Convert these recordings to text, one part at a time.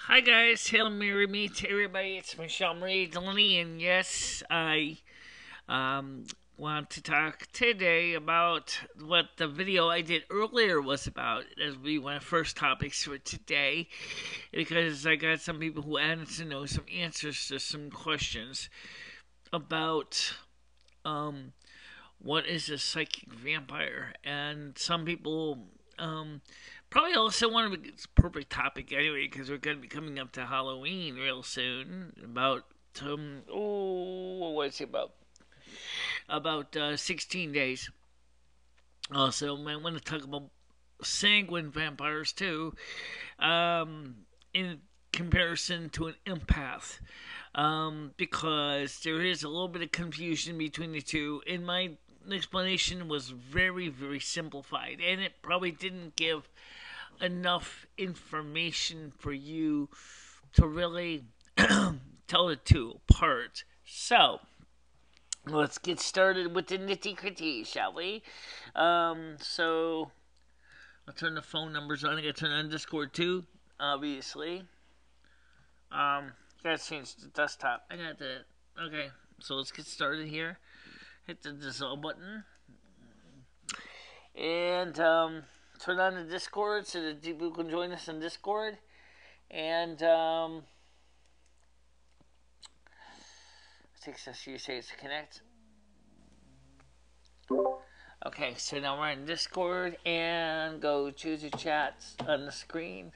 Hi guys, hello me to everybody. It's MicheleMarieDalene, and yes, I um, want to talk today about what the video I did earlier was about. As we one of the first topics for today, because I got some people who wanted to know some answers to some questions about um, what is a psychic vampire, and some people probably also want to. It's a perfect topic anyway because we're going to be coming up to Halloween real soon. About what's it about 16 days. Also, might want to talk about sanguine vampires too, in comparison to an empath, because there is a little bit of confusion between the two. And my explanation was very, very simplified, and it probably didn't give enough information for you to really tell the two apart. So, let's get started with the nitty gritty, shall we? So I'll turn the phone numbers on. I gotta turn on Discord too, obviously. Gotta change the desktop. I got the. Okay, so let's get started here. Hit the dissolve button. And turn on the Discord so that people can join us in Discord. And it takes us a few seconds to connect. Okay, so now we're in Discord and go to the chats on the screen.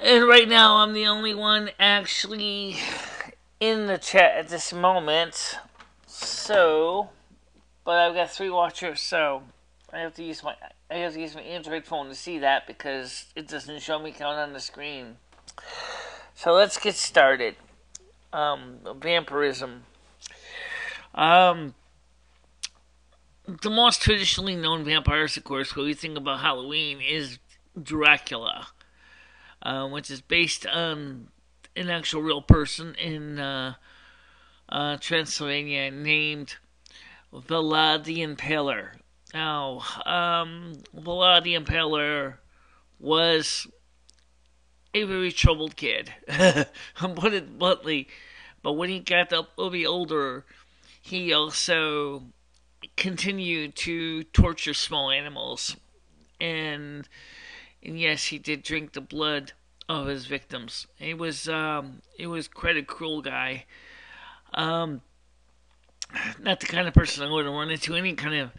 And right now I'm the only one actually in the chat at this moment. So, but I've got 3 watchers, so I have to use my Android phone to see that because it doesn't show me count on the screen. So let's get started. Vampirism. The most traditionally known vampires, of course, when we think about Halloween, is Dracula, which is based on an actual real person in Transylvania named Vlad the Impaler. Now, Vlad the Impaler was a very troubled kid, I'll put it bluntly. But when he got a little bit older, he also continued to torture small animals, and yes, he did drink the blood of his victims. It was quite a cruel guy. Not the kind of person I would run into any kind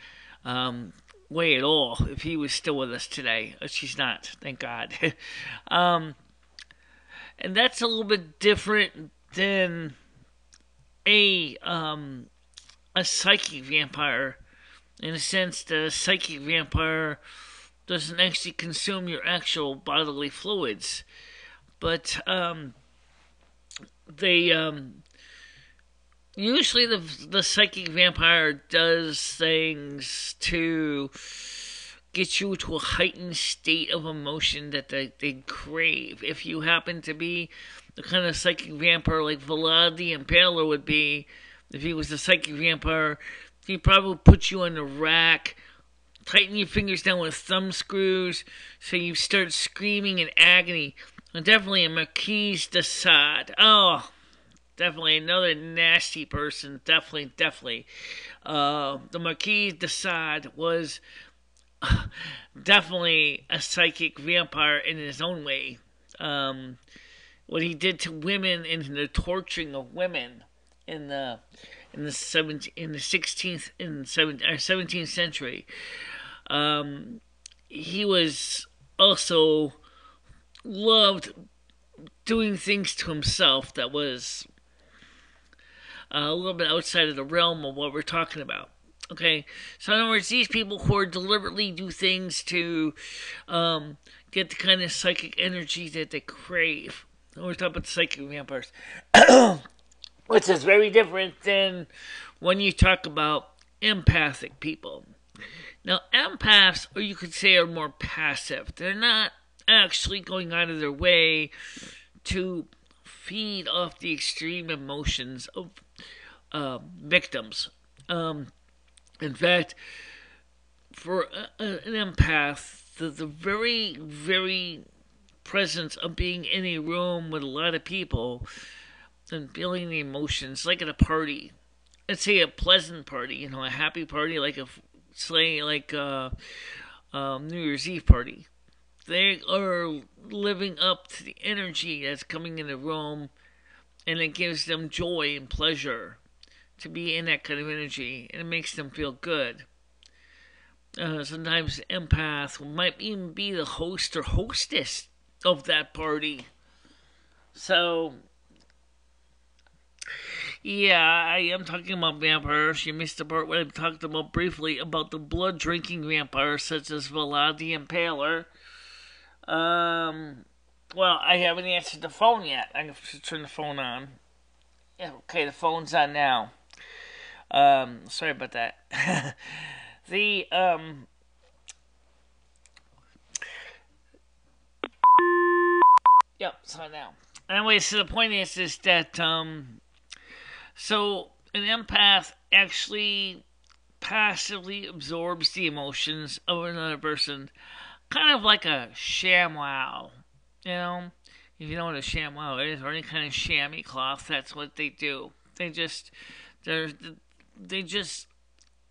of way at all if he was still with us today. She's not, thank God. And that's a little bit different than a psychic vampire, in a sense that a psychic vampire doesn't actually consume your actual bodily fluids, but they usually the psychic vampire does things to get you to a heightened state of emotion that they crave. If you happen to be the kind of psychic vampire like Vlad the Impaler would be, if he was a psychic vampire, he'd probably put you on the rack, tighten your fingers down with thumb screws, so you start screaming in agony. And definitely a Marquis de Sade. Oh, definitely another nasty person. Definitely. The Marquis de Sade was definitely a psychic vampire in his own way. What he did to women and the torturing of women in the 17th century. He was also loved doing things to himself that was a little bit outside of the realm of what we're talking about. Okay, so in other words, these people who deliberately do things to get the kind of psychic energy that they crave. We're talking about psychic vampires, which is very different than when you talk about empathic people. Now, empaths, or you could say, are more passive. They're not actually going out of their way to feed off the extreme emotions of victims. In fact, for an empath, the very, very presence of being in a room with a lot of people and feeling the emotions, like at a party. Let's say a pleasant party, a happy party, like New Year's Eve party. They are living up to the energy that's coming in the room, and it gives them joy and pleasure to be in that kind of energy, and it makes them feel good. Sometimes the empath might even be the host or hostess of that party. So, yeah, I am talking about vampires. You missed the part where I talked about briefly about the blood-drinking vampires, such as Vlad the Impaler. Well, I haven't answered the phone yet. I have to turn the phone on. Yeah, okay, the phone's on now. Sorry about that. the, Yep, it's on now. Anyway, so the point is that, so an empath actually passively absorbs the emotions of another person, kind of like a ShamWow. You know, if you know what a ShamWow is, or any kind of chamois cloth, that's what they do. They just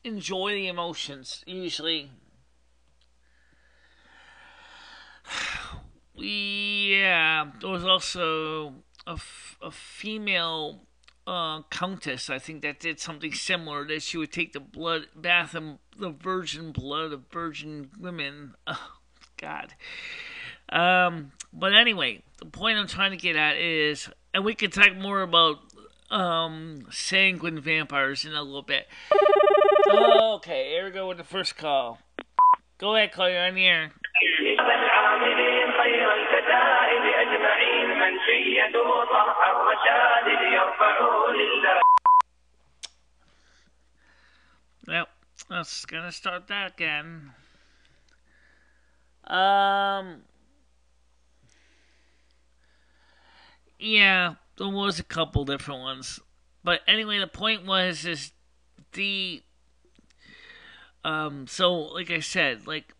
enjoy the emotions. Usually, yeah. There was also a female countess, I think, that did something similar. That she would take the blood bath and the virgin blood of virgin women. Oh, God. But anyway, the point I'm trying to get at is, and we can talk more about sanguine vampires in a little bit. Okay, here we go with the first call. Go ahead, call, you're on the air. Yep, let's gonna start that again. Yeah, there was a couple different ones, but anyway, the point is the so like I said, like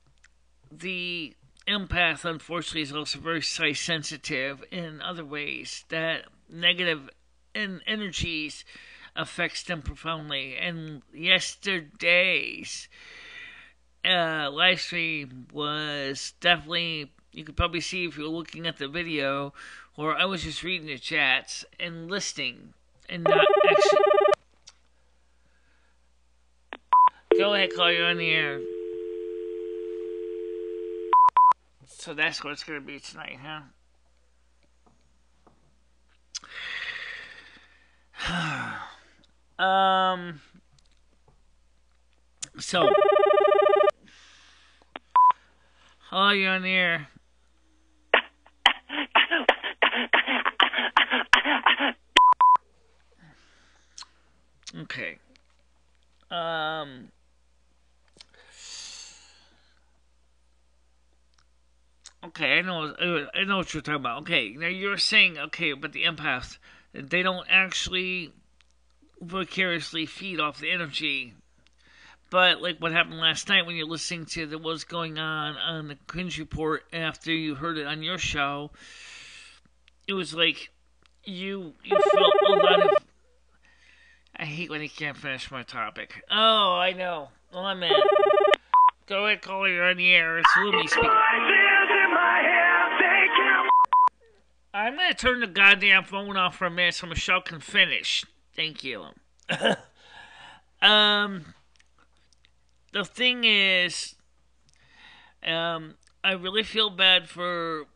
the empath unfortunately is also very size sensitive in other ways that negative energies affects them profoundly. And yesterday's live stream was definitely, you could probably see if you were looking at the video, or I was just reading the chats and listening and not actually. Go ahead, call, you're on the air. So that's what it's going to be tonight, huh? So, oh, you're on the air. Okay. Okay, I know what you're talking about. Okay, now you're saying, okay, but the empaths, they don't actually vicariously feed off the energy. But like what happened last night when you're listening to what's going on the Cringe Report after you heard it on your show, it was like you felt a lot of. I hate when he can't finish my topic. Oh, I know. Well, I'm in. Go ahead, caller, you're on the air. It's Lumi speaking. I'm gonna turn the goddamn phone off for a minute so Michele can finish. Thank you. The thing is, I really feel bad for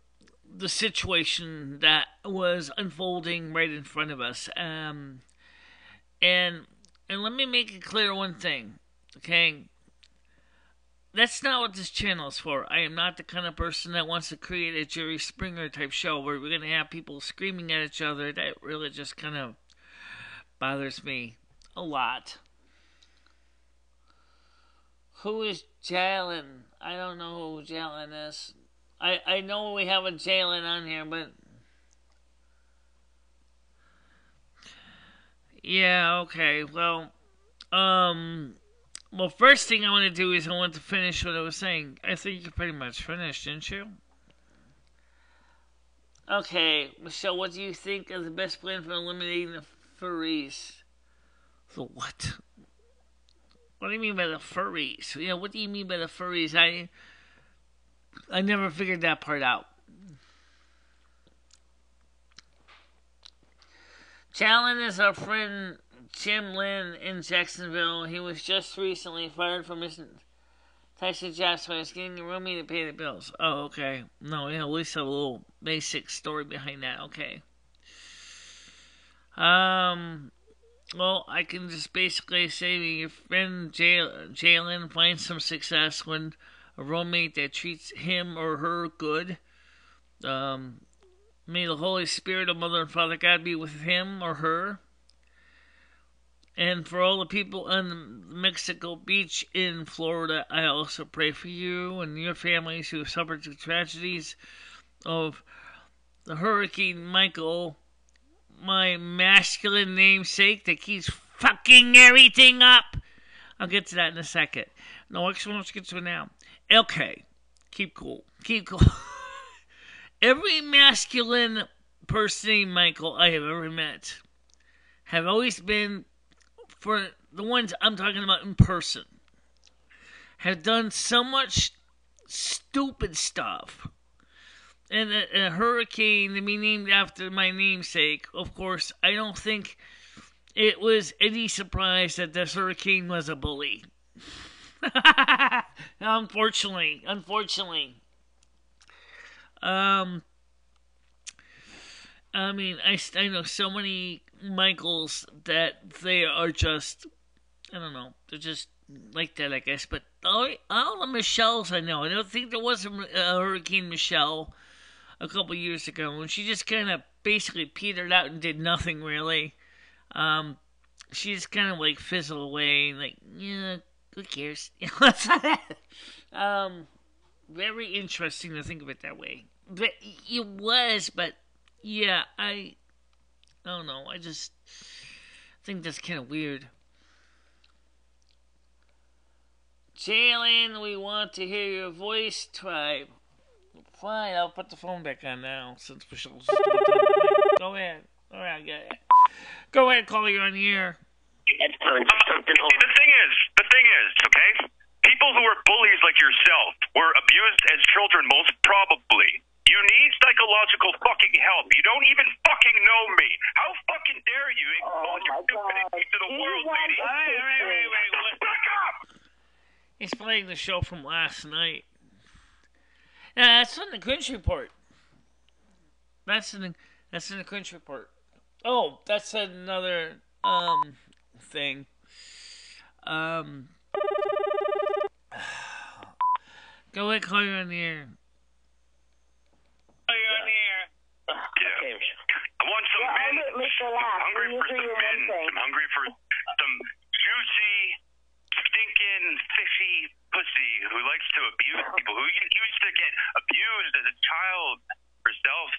the situation that was unfolding right in front of us. And let me make it clear one thing, okay? That's not what this channel is for. I am not the kind of person that wants to create a Jerry Springer type show where we're going to have people screaming at each other. That really just kind of bothers me a lot. Who is Jalen? I don't know who Jalen is. I know we have a Jalen on here, but yeah, okay. Well, Well, first thing I want to do is I want to finish what I was saying. I think you pretty much finished, didn't you? Okay, Michele, what do you think is the best plan for eliminating the furries? The what? What do you mean by the furries? Yeah, what do you mean by the furries? I never figured that part out. Dalene is our friend Jim Lynn in Jacksonville. He was just recently fired from his Texas job, so he's getting a roomie to pay the bills. Oh, okay. No, yeah, at least a little basic story behind that. Okay. Well, I can just basically say that your friend Dalene finds some success when a roommate that treats him or her good. May the Holy Spirit of Mother and Father God be with him or her. And for all the people on Mexico Beach in Florida, I also pray for you and your families who have suffered the tragedies of the Hurricane Michael, my masculine namesake that keeps fucking everything up. I'll get to that in a second. No, actually, let's get to it now. Okay, keep cool. Keep cool. Every masculine person named Michael I have ever met have always been, for the ones I'm talking about in person, have done so much stupid stuff. And a hurricane to be named after my namesake, of course, I don't think it was any surprise that this hurricane was a bully. Unfortunately. I mean, I know so many Michaels that they are just, I don't know, they're just like that, I guess. But all the Michelles I know, I don't think there was a Hurricane Michele a couple years ago, and she just kind of basically petered out and did nothing really. She just kind of like fizzled away, like, yeah, who cares? Very interesting to think of it that way. But it was, but yeah, I don't know. I just think that's kind of weird. Dalene, we want to hear your voice, tribe. Fine, I'll put the phone back on now since Michele's just go ahead. All right, I get it. Go ahead, call you on the air. The thing is, okay? People who are bullies like yourself were abused as children, most probably. You need psychological fucking help. You don't even fucking know me. How fucking dare you expose your stupidity to the world, lady? Wait. Back up! He's playing the show from last night. That's in the Country Report. That's in the Country Report. Oh, that's another thing. Go ahead, call you on the air. Yeah. I want some men. I'm hungry for some men. I'm hungry for some juicy, stinking, fishy pussy who likes to abuse people, who used to get abused as a child herself.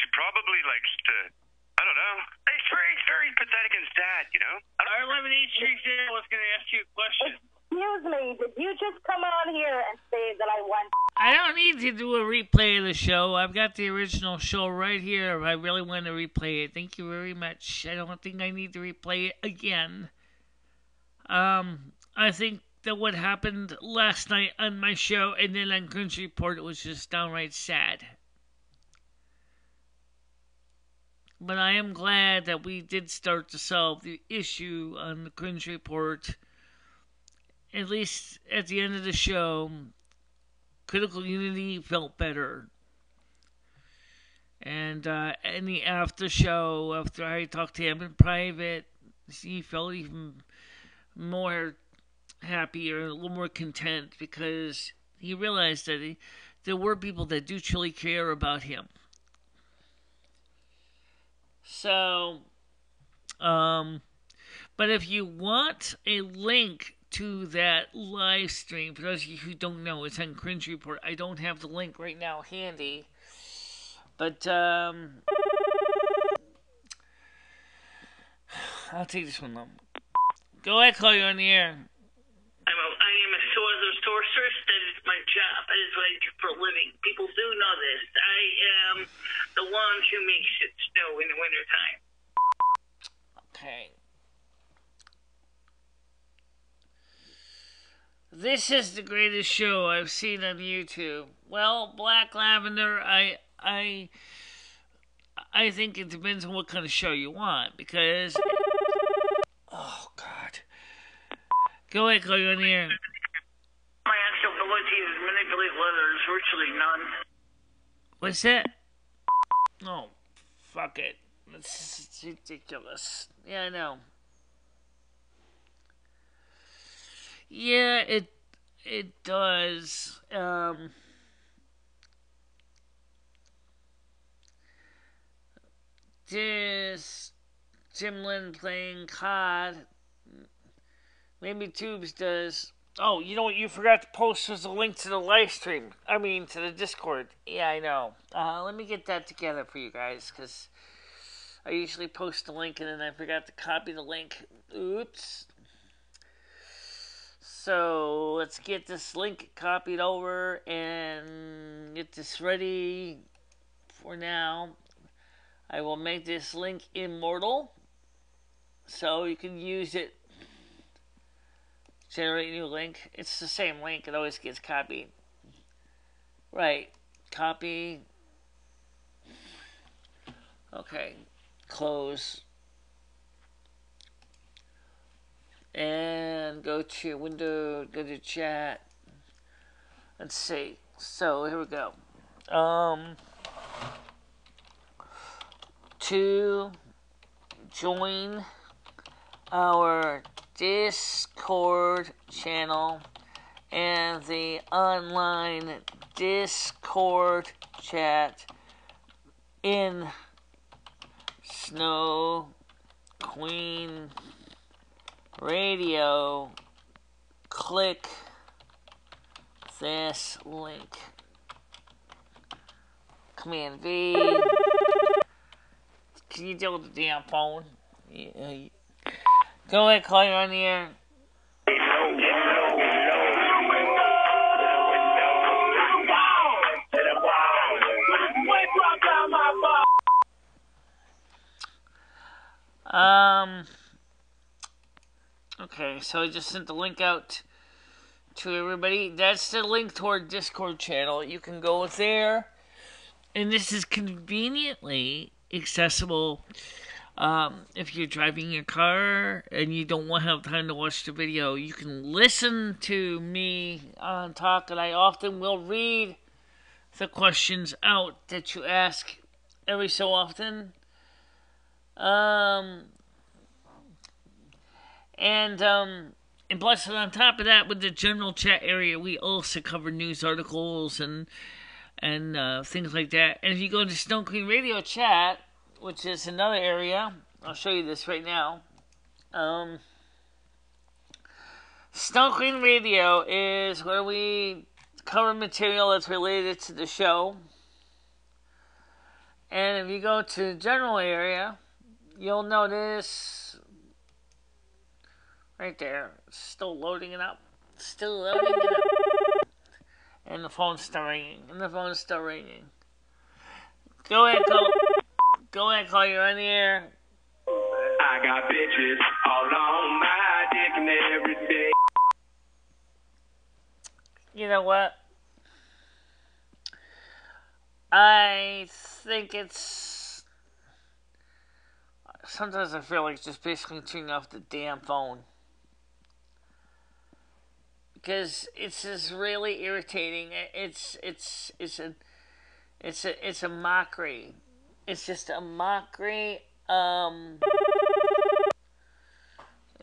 She probably likes to, I don't know. It's very pathetic and sad, you know? Our 11-8 was going to ask you a question. Excuse me, did you just come on here and say that I want... I don't need to do a replay of the show. I've got the original show right here if I really want to replay it. Thank you very much. I don't think I need to replay it again. I think that what happened last night on my show and then on Country Report, it was just downright sad. But I am glad that we did start to solve the issue on the Country Report. At least at the end of the show, Critical Unity felt better. And in the after show, after I talked to him in private, he felt even more happier, a little more content, because he realized that there were people that do truly care about him. So, but if you want a link to that live stream, for those of you who don't know, it's on Country Report. I don't have the link right now handy, but I'll take this one though. Go ahead, call you on the air. my job. That is what I do for a living. People do know this. I am the one who makes it snow in the wintertime. Okay. This is the greatest show I've seen on YouTube. Well, Black Lavender, I think it depends on what kind of show you want, because... Oh, God. Go ahead, call you on the air. My actual ability to manipulate weather is virtually none. What's that? Oh, fuck it. It's ridiculous. Yeah, I know. Yeah, it does. This Jimlin playing COD. Maybe Tubes does. Oh, you know what you forgot to post was a link to the live stream. I mean, to the Discord. Yeah, I know. Let me get that together for you guys, because I usually post the link and then I forgot to copy the link. Oops. So, let's get this link copied over and get this ready for now. I will make this link immortal, so you can use it. Generate new link. It's the same link. It always gets copied. Right. Copy. Okay. Close. And go to your window. Go to chat. Let's see. So, here we go. To join our Discord channel and the online Discord chat in Snow Queen Radio, click this link. Command V. Can you deal with the damn phone? Yeah. Go ahead, call you on the air. Okay, so I just sent the link out to everybody. That's the link to our Discord channel. You can go there, and this is conveniently accessible. If you're driving your car and you don't want to have time to watch the video, you can listen to me talk, and I often will read the questions out that you ask every so often. And plus, on top of that, with the general chat area, we also cover news articles and things like that. And if you go to Snow Queen Radio chat, which is another area, I'll show you this right now. Snow Queen Radio is where we cover material that's related to the show. And if you go to the general area, you'll notice right there, still loading it up. Still loading it up. And the phone's still ringing. Go ahead, call you on the air. I got bitches all on my dick and every day. You know what? I think it's... Sometimes I feel like it's just basically turning off the damn phone. Because it's just really irritating. It's a mockery. It's just a mockery. And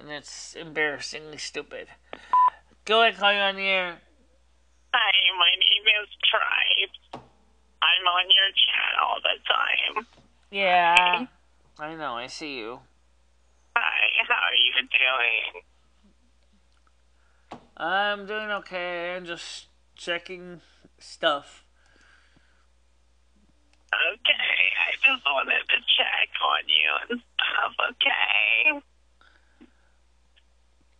it's embarrassingly stupid. Go ahead, call you on the air. Hi, my name is Tribe. I'm on your chat all the time. Yeah, I know, I see you. Hi, how are you doing? I'm doing okay. I'm just checking stuff. Okay, I just wanted to check on you and stuff, okay?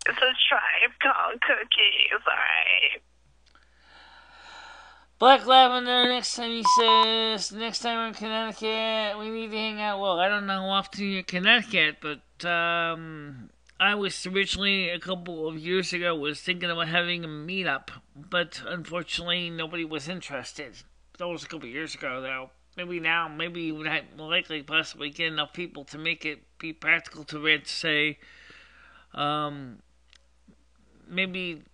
It's a Tribe called Cookies, alright? Black Lavender, next time he says, next time we're in Connecticut, we need to hang out. Well, I don't know how often you're in Connecticut, but I was originally, a couple of years ago, was thinking about having a meetup, but unfortunately nobody was interested. That was a couple of years ago, though. Maybe now, maybe you would likely possibly get enough people to make it be practical to rent, say, maybe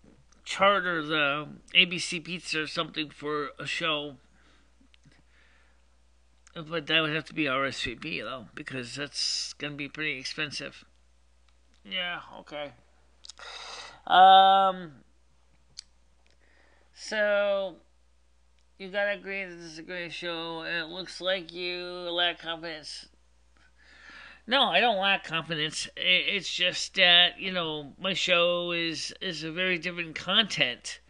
charter the ABC Pizza or something for a show. But that would have to be RSVP, though, because that's going to be pretty expensive. Yeah, okay. So, you gotta agree that this is a great show, and it looks like you lack confidence. No, I don't lack confidence. It's just that, my show is a very different content.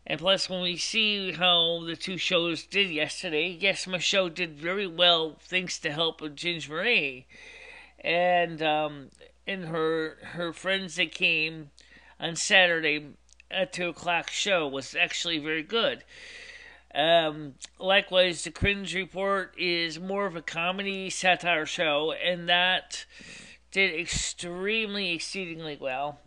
And plus, when we see how the two shows did yesterday, yes, my show did very well thanks to help of Ginger Marie. And her friends that came on Saturday at 2 o'clock show was actually very good. Likewise, the Cringe Report is more of a comedy satire show, and that did exceedingly well.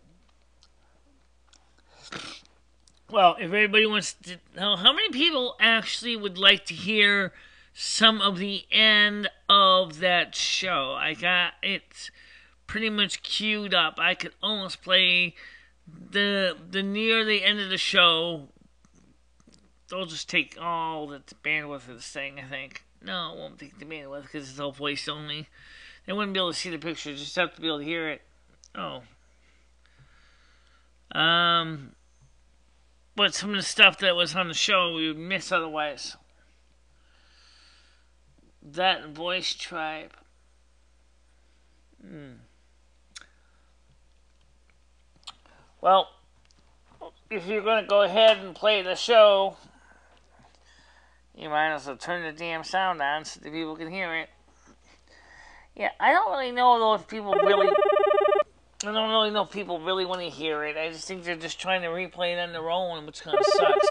Well, if everybody wants to know, how many people actually would like to hear some of the end of that show? I got it pretty much queued up. I could almost play the near the end of the show. They'll just take all the bandwidth of this thing, I think. No, it won't take the bandwidth because it's all voice only. They wouldn't be able to see the picture, just have to be able to hear it. Oh. But some of the stuff that was on the show we would miss otherwise. That and Voice Tribe. Well, if you're going to go ahead and play the show, you might as well turn the damn sound on so the people can hear it. Yeah, I don't really know though if people really... I don't really know if people really want to hear it. I just think they're just trying to replay it on their own, which kind of sucks.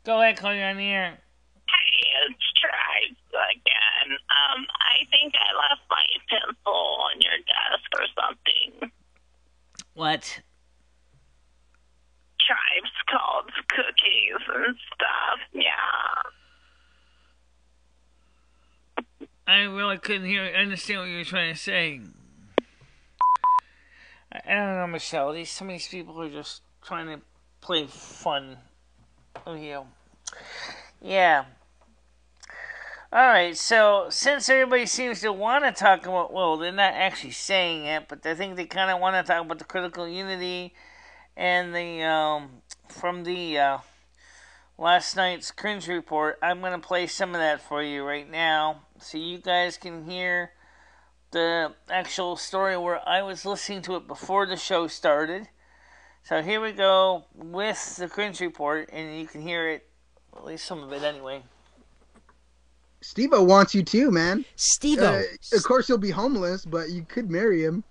Go ahead, call you on the air. Hey, it's Tribes again. I think I left my pencil on your desk or something. What? Tribes called cookies and stuff, yeah. I really couldn't understand what you were trying to say. I don't know, Michele. Some of these people are just trying to play fun with you. Yeah. Alright, so since everybody seems to want to talk about, well, they're not actually saying it, but I think they kind of want to talk about the critical unity and the, from the last night's Cringe Report. I'm going to play some of that for you right now so you guys can hear the actual story where I was listening to it before the show started. So here we go with the Cringe Report, and you can hear it, at least some of it anyway. Steve-O wants you too, man. Steve-O. Of course he'll be homeless, but you could marry him.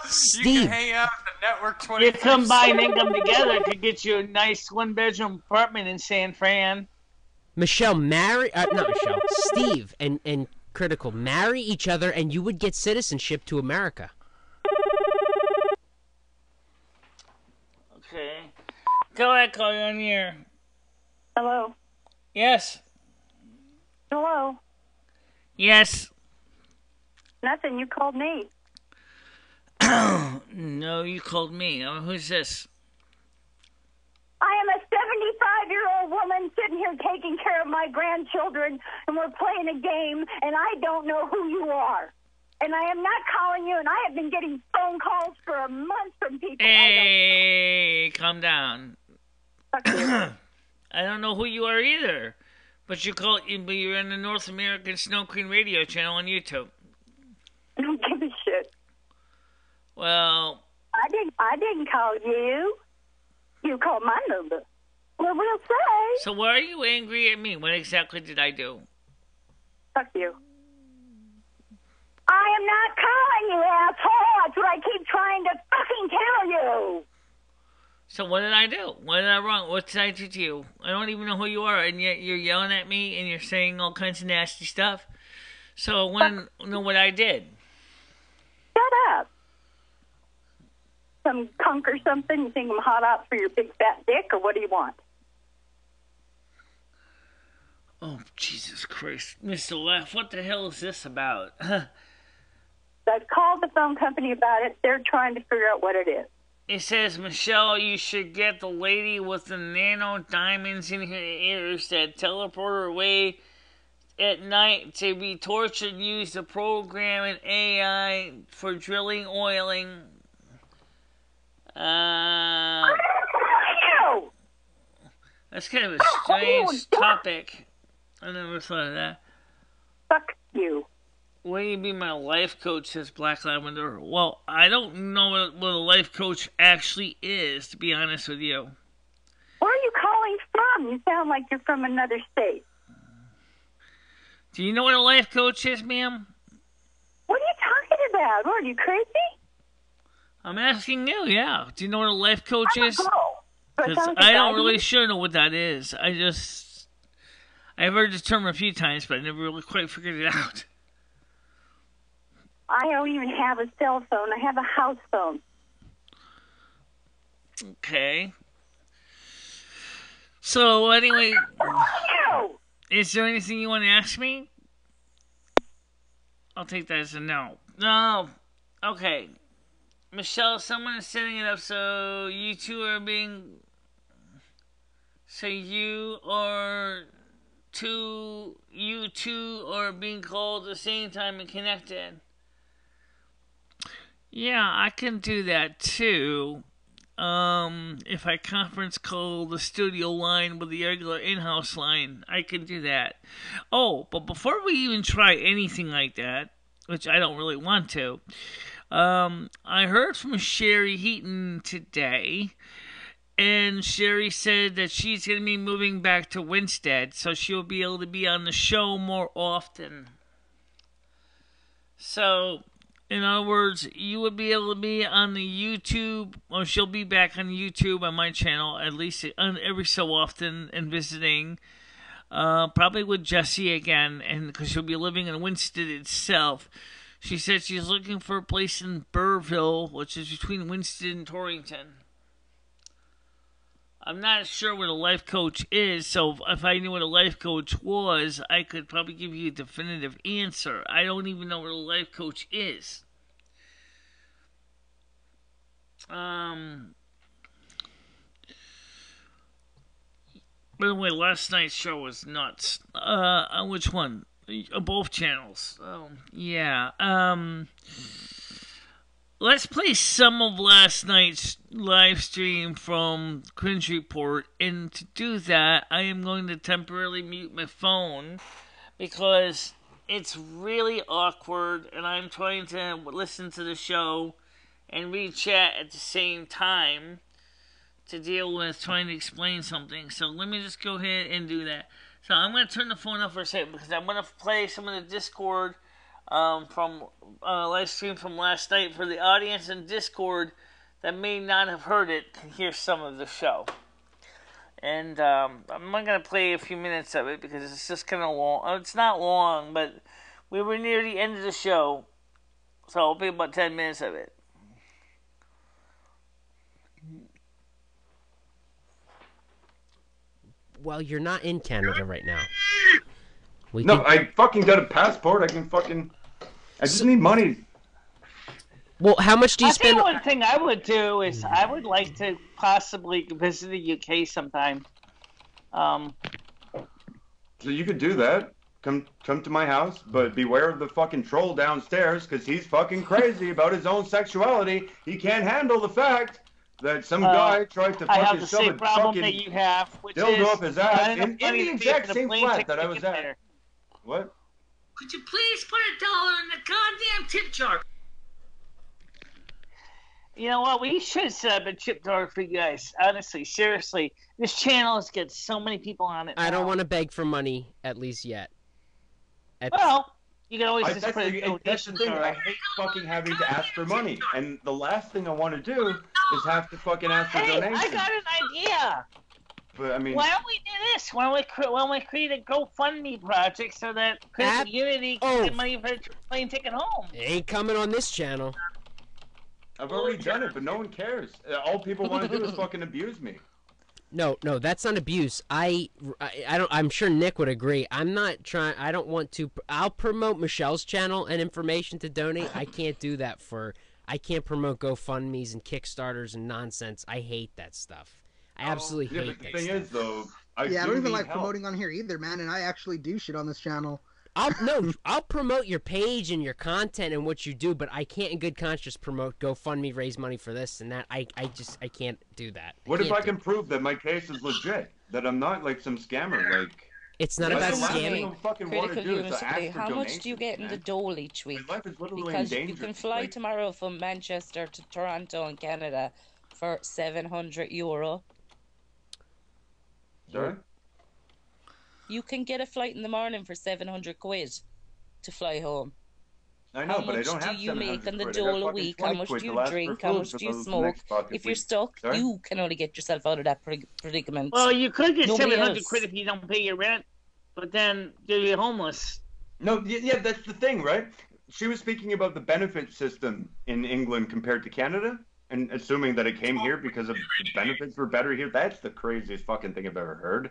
Steve. You can hang out at the Network 24. You come by and then come together to get you a nice one-bedroom apartment in San Fran. Steve and Critical, marry each other and you would get citizenship to America. Okay. Go ahead, call you on the air. Hello. Yes. Hello. Yes. Nothing. You called me. No, you called me. Who's this? I am a 75-year-old woman sitting here taking care of my grandchildren, and we're playing a game, and I don't know who you are. And I am not calling you, and I have been getting phone calls for a month from people. Hey, calm down. I don't know who you are either, but you're in the North American Snow Queen radio channel on YouTube. I don't give a shit. Well, I didn't call you. You called my number. Well, we'll say. So why are you angry at me? What exactly did I do? Fuck you. I am not calling you, asshole. That's what I keep trying to fucking tell you. So what did I do? What did I wrong? What did I do to you? I don't even know who you are, and yet you're yelling at me and you're saying all kinds of nasty stuff. So I want to know what I did. Shut up. Some kunk or something? You think I'm hot out for your big fat dick, or what do you want? Oh, Jesus Christ. Mr. Leff, what the hell is this about? I've called the phone company about it. They're trying to figure out what it is. It says, Michele, you should get the lady with the nano diamonds in her ears that teleport her away at night to be tortured and use the program and AI for drilling, oiling. That's kind of a strange topic. I never thought of that. Fuck you. Will you be my life coach, says Black Lavender. Well, I don't know what a life coach actually is, to be honest with you. Where are you calling from? You sound like you're from another state. Do you know what a life coach is, ma'am? What are you talking about? What, are you crazy? I'm asking you, yeah. Do you know what a life coach is? Because I don't really sure know what that is. I've heard the term a few times, but I never really quite figured it out. I don't even have a cell phone. I have a house phone. Okay. So, anyway, is there anything you want to ask me? I'll take that as a no. No. Okay. Michele, someone is setting it up so you two are being... So you two are being called at the same time and connected. Yeah, I can do that too. If I conference call the studio line with the regular in-house line, I can do that. Oh, but before we even try anything like that, which I don't really want to, I heard from Sherry Heaton today, and Sherry said that she's going to be moving back to Winstead, so she'll be able to be on the show more often. So, in other words, you would be able to be on the YouTube, or she'll be back on YouTube on my channel, at least every so often, and visiting, probably with Jesse again, and because she'll be living in Winstead itself. She said she's looking for a place in Burville, which is between Winstead and Torrington. I'm not sure what a life coach is, so if I knew what a life coach was, I could probably give you a definitive answer. I don't even know what a life coach is. By the way, last night's show was nuts. On which one? Both channels. Yeah. Let's play some of last night's live stream from Cringe Report, and to do that, I am going to temporarily mute my phone because it's really awkward, and I'm trying to listen to the show and read chat at the same time to deal with trying to explain something. So let me just go ahead and do that. So I'm going to turn the phone off for a second because I'm going to play some of the Discord from live stream from last night for the audience in Discord that may not have heard it can hear some of the show. And I'm not going to play a few minutes of it because it's just kind of long. It's not long, but we were near the end of the show, so I'll play about 10 minutes of it. Well, you're not in Canada right now. I fucking got a passport. I just need money. Well, how much do you spend? I think one thing I would do is I would like to possibly visit the UK sometime. So you could do that. Come to my house, but beware of the fucking troll downstairs, because he's fucking crazy about his own sexuality. He can't handle the fact that some guy tried to fucking shove a fucking dildo up his ass in the exact same flat that I was at. What? Could you please put $1 in the goddamn tip jar? You know what? We should set up a tip jar for you guys. Honestly, seriously. This channel has got so many people on it now. I don't want to beg for money, at least yet. Well, You can always that's the thing. I hate fucking having to ask for money, and the last thing I want to do is have to fucking ask for donations. I got an idea. But I mean, why don't we do this? Why don't we create a GoFundMe project so that Critical Unity can get money for the plane ticket home? It ain't coming on this channel. I've already done it, but no one cares. All people want to do is fucking abuse me. No, that's not abuse. I don't. I'm sure Nick would agree. I'm not trying. I don't want to. I'll promote Michele's channel and information to donate. I can't do that for. I can't promote GoFundMe's and Kickstarters and nonsense. I hate that stuff. I absolutely hate that stuff. The thing is, though, I don't even like promoting on here either, man. And I actually do shit on this channel. I'll promote your page and your content and what you do, but I can't in good conscience promote GoFundMe, raise money for this and that. I can't do that. What if I can prove that my case is legit? That I'm not like some scammer? Like, it's not about scamming. Critical Unity, how much do you get in the dole each week? Because you can fly tomorrow from Manchester to Toronto in Canada for €700. Sorry? You can get a flight in the morning for £700 to fly home. I know, but I don't have. How much do you make on the dole a week? How much do you drink? How much do you smoke? If you're stuck, you can only get yourself out of that predicament. Well, you could get £700 if you don't pay your rent, but then you'll be homeless. No, yeah, that's the thing, right? She was speaking about the benefit system in England compared to Canada, and assuming that it came here because of the benefits were better here. That's the craziest fucking thing I've ever heard.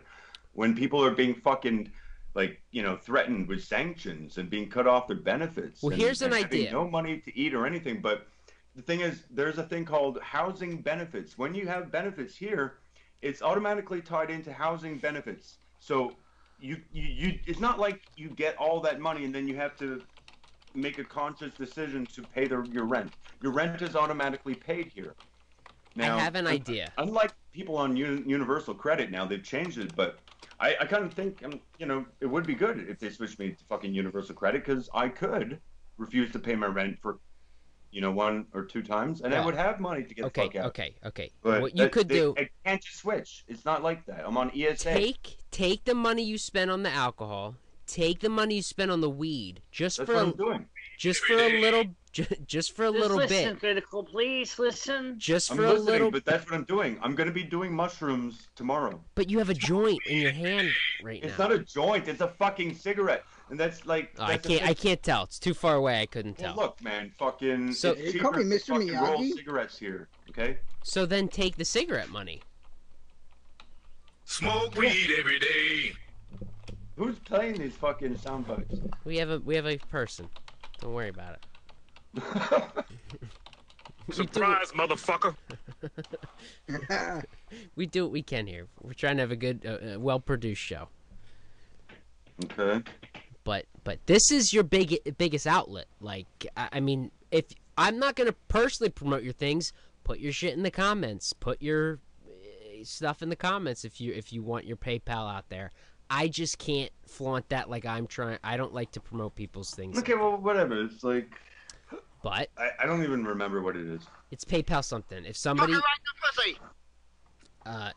When people are being fucking, like, you know, threatened with sanctions and being cut off their benefits. Well, here's an idea. No money to eat or anything. But the thing is, there's a thing called housing benefits. When you have benefits here, it's automatically tied into housing benefits. So you it's not like you get all that money and then you have to make a conscious decision to pay your rent. Your rent is automatically paid here. Now, I have an idea. Unlike people on universal credit now, they've changed it, but I kind of think, you know, it would be good if they switched me to fucking universal credit, because I could refuse to pay my rent for, you know, 1 or 2 times, and I would have money to get the fuck out. Okay. But what you could do... I can't just switch. It's not like that. I'm on ESA. Take the money you spend on the alcohol. Take the money you spend on the weed. Just for a little bit. Listen, Critical, please listen. Just for a little. But that's what I'm doing. I'm going to be doing mushrooms tomorrow. But you have a joint in your hand right now. It's not a joint. It's a fucking cigarette, and that's like. I can't tell. It's too far away. I couldn't tell. Look, man, fucking. So it's cheaper to fucking roll cigarettes here. Okay. So then take the cigarette money. Smoke weed every day. Who's playing these fucking sound bites? We have a person. Don't worry about it. Surprise, motherfucker! We do what we can here. We're trying to have a good, well-produced show. Okay. But this is your biggest outlet. Like, I mean, if I'm not gonna personally promote your things, put your shit in the comments. Put your stuff in the comments if you want your PayPal out there. I just can't flaunt that like I'm trying. I don't like to promote people's things. Okay, well, whatever. It's like. But I don't even remember what it is. It's PayPal something. If somebody.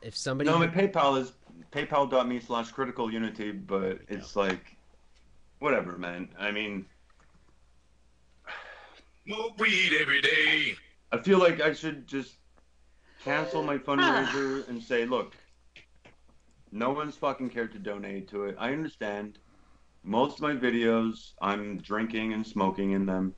If somebody. No, my PayPal is paypal.me/criticalunity, but it's like, whatever, man. I mean. Smoke weed every day. I feel like I should just cancel my fundraiser and say, look. No one's fucking cared to donate to it. I understand. Most of my videos, I'm drinking and smoking in them.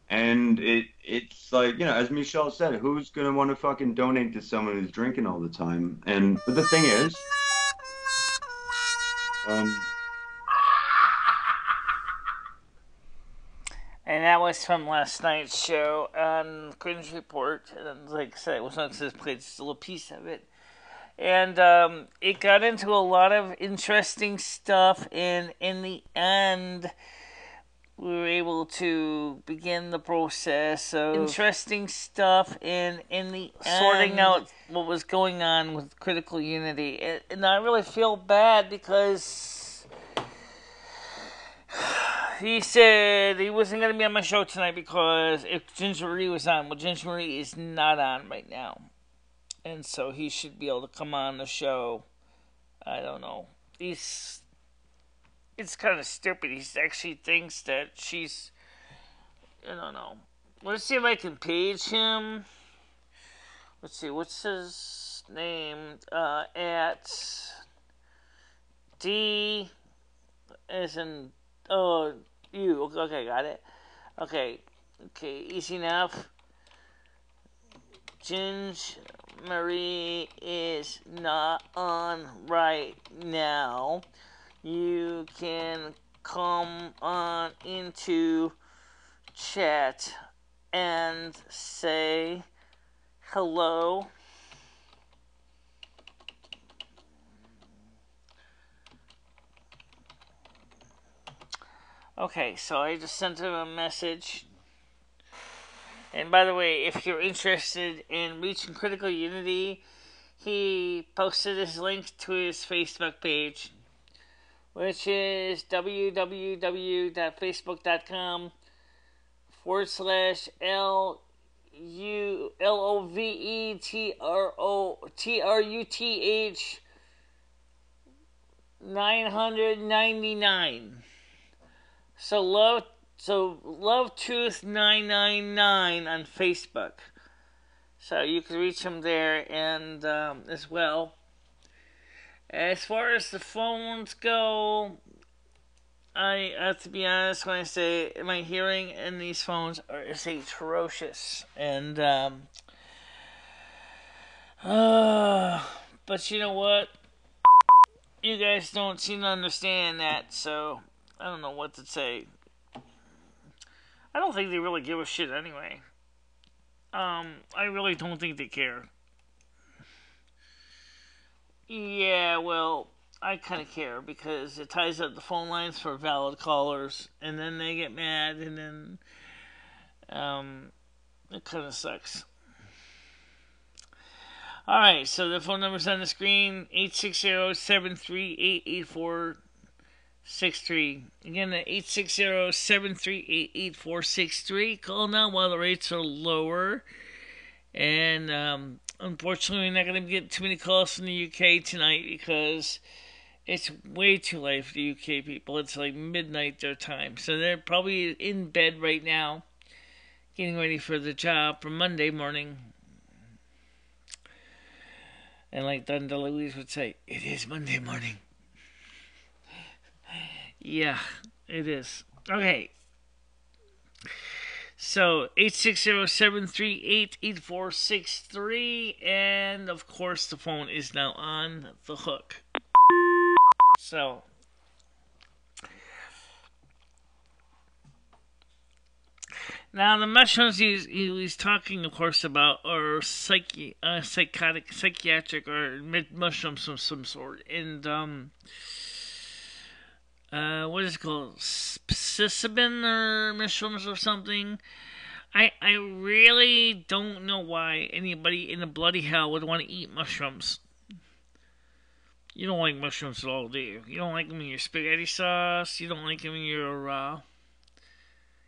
And it's like, you know, as Michele said, who's going to want to fucking donate to someone who's drinking all the time? But the thing is... And that was from last night's show on Cringe Report. And like I said, it was not just played, just a little piece of it. And it got into a lot of interesting stuff, and in the end, we were able to begin the process of interesting stuff, and in the end, sorting out what was going on with Critical Unity. And I really feel bad because he said he wasn't going to be on my show tonight because if Ginger Marie was on, well, Ginger Marie is not on right now. And so he should be able to come on the show. I don't know. It's it's kind of stupid. He actually thinks that she's, I don't know. Let's see if I can page him. Let's see, what's his name? At D as in, oh, you. Okay, got it. Okay, easy enough. Ginge Marie is not on right now. You can come on into chat and say hello. Okay, so I just sent him a message. And by the way, if you're interested in reaching critical unity, he posted his link to his Facebook page, which is www.facebook.com/LOVETRUTH 999. So Love Truth 999 on Facebook. So you can reach him there and as well. As far as the phones go, I have to be honest when I say my hearing in these phones is atrocious. And but you know what? You guys don't seem to understand that, so I don't know what to say. I don't think they really give a shit anyway. I really don't think they care. Yeah, well, I kind of care because it ties up the phone lines for valid callers, and then they get mad, and then it kind of sucks. Alright, so the phone number's on the screen, 860-738-8463. Again, 860-738-8463. Call now while the rates are lower. And unfortunately, we're not going to get too many calls from the UK tonight because it's way too late for the UK people. It's like midnight their time. So they're probably in bed right now, getting ready for the job for Monday morning. And like Don DeLuise would say, it is Monday morning. Yeah, it is. Okay. So, 860-738-8463. And, of course, the phone is now on the hook. So, now the mushrooms he's talking, of course, about are psychiatric or mushrooms of some sort. And, what is it called? Psilocybin or mushrooms or something. I really don't know why anybody in the bloody hell would want to eat mushrooms. You don't like mushrooms at all, do you? You don't like them in your spaghetti sauce. You don't like them in your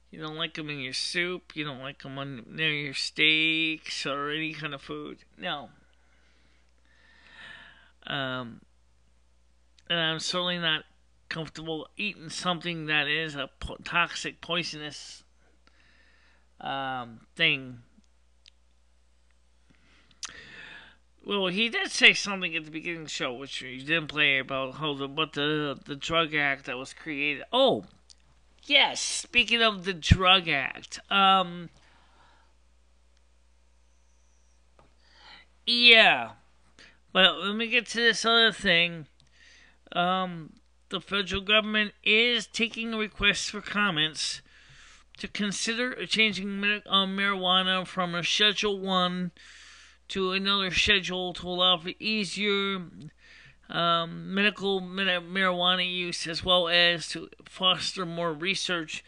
you don't like them in your soup. You don't like them near your steaks or any kind of food. No. And I'm certainly not comfortable eating something that is a toxic, poisonous thing. Well, he did say something at the beginning of the show, which he didn't play, about how the drug act that was created. Oh, yes. Speaking of the drug act, yeah. But let me get to this other thing. The federal government is taking requests for comments to consider changing marijuana from a Schedule 1 to another schedule to allow for easier medical marijuana use, as well as to foster more research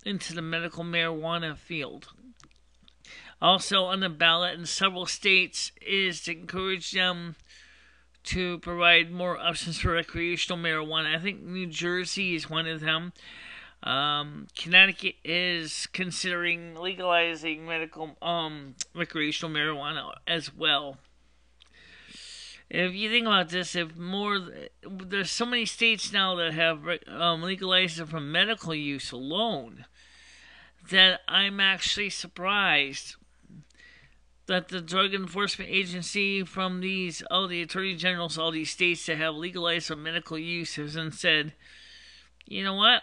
into the medical marijuana field. Also on the ballot in several states is to encourage them to provide more options for recreational marijuana. I think New Jersey is one of them. Connecticut is considering legalizing recreational marijuana as well. If you think about this, there's so many states now that have legalized it for medical use alone, that I'm actually surprised that the Drug Enforcement Agency from all the attorney generals, all these states that have legalized for medical use, hasn't said, you know what?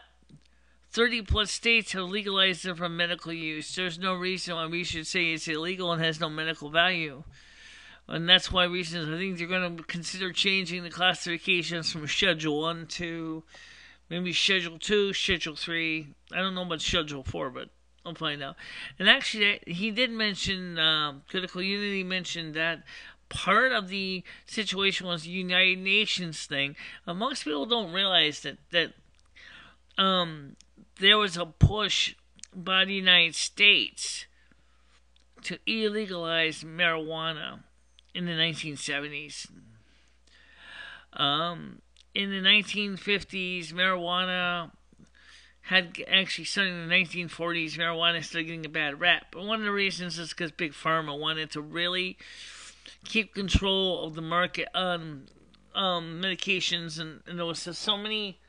30 plus states have legalized it for medical use. There's no reason why we should say it's illegal and has no medical value. And that's why I think they're going to consider changing the classifications from Schedule 1 to maybe Schedule 2, Schedule 3. I don't know about Schedule 4, but I'll find out. And actually, he did mention, Critical Unity mentioned that part of the situation was the United Nations thing. Most people don't realize that there was a push by the United States to illegalize marijuana in the 1970s. In the 1950s, marijuana had actually started in the 1940s. Marijuana started getting a bad rap. But one of the reasons is because Big Pharma wanted to really keep control of the market on medications, and there was so many.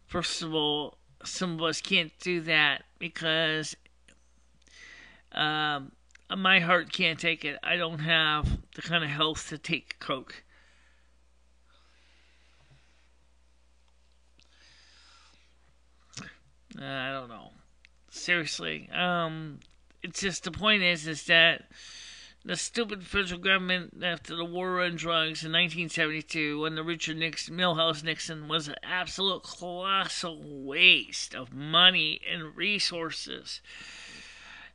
First of all, some of us can't do that because my heart can't take it. I don't have the kind of health to take coke. I don't know. Seriously. It's just, the point is that the stupid federal government, after the war on drugs in 1972, when the Richard Nixon, Milhouse Nixon, was an absolute colossal waste of money and resources.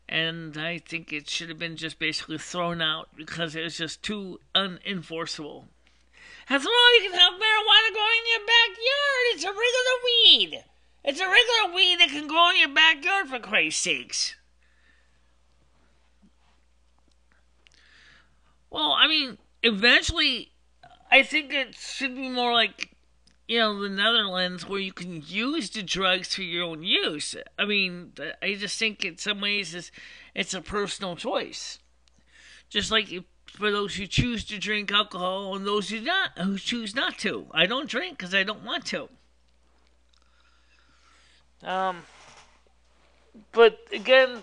And I think it should have been just basically thrown out because it was just too unenforceable. After all, you can have marijuana growing in your backyard. It's a regular weed. It's a regular weed that can grow in your backyard, for Christ's sakes. Well, I mean, eventually, I think it should be more like, the Netherlands, where you can use the drugs for your own use. I mean, I just think in some ways it's a personal choice. Just like for those who choose to drink alcohol and those who choose not to. I don't drink because I don't want to. But again,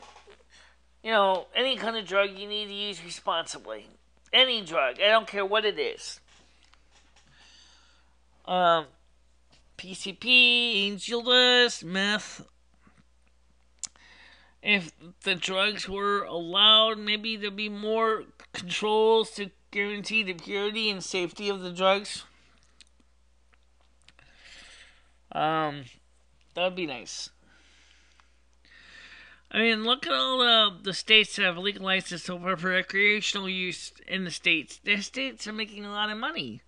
any kind of drug you need to use responsibly. Any drug, I don't care what it is. PCP, angel dust, meth. If the drugs were allowed, maybe there'd be more controls to guarantee the purity and safety of the drugs. That'd be nice. I mean, look at all the states that have legalized this so far for recreational use in the states. The states are making a lot of money.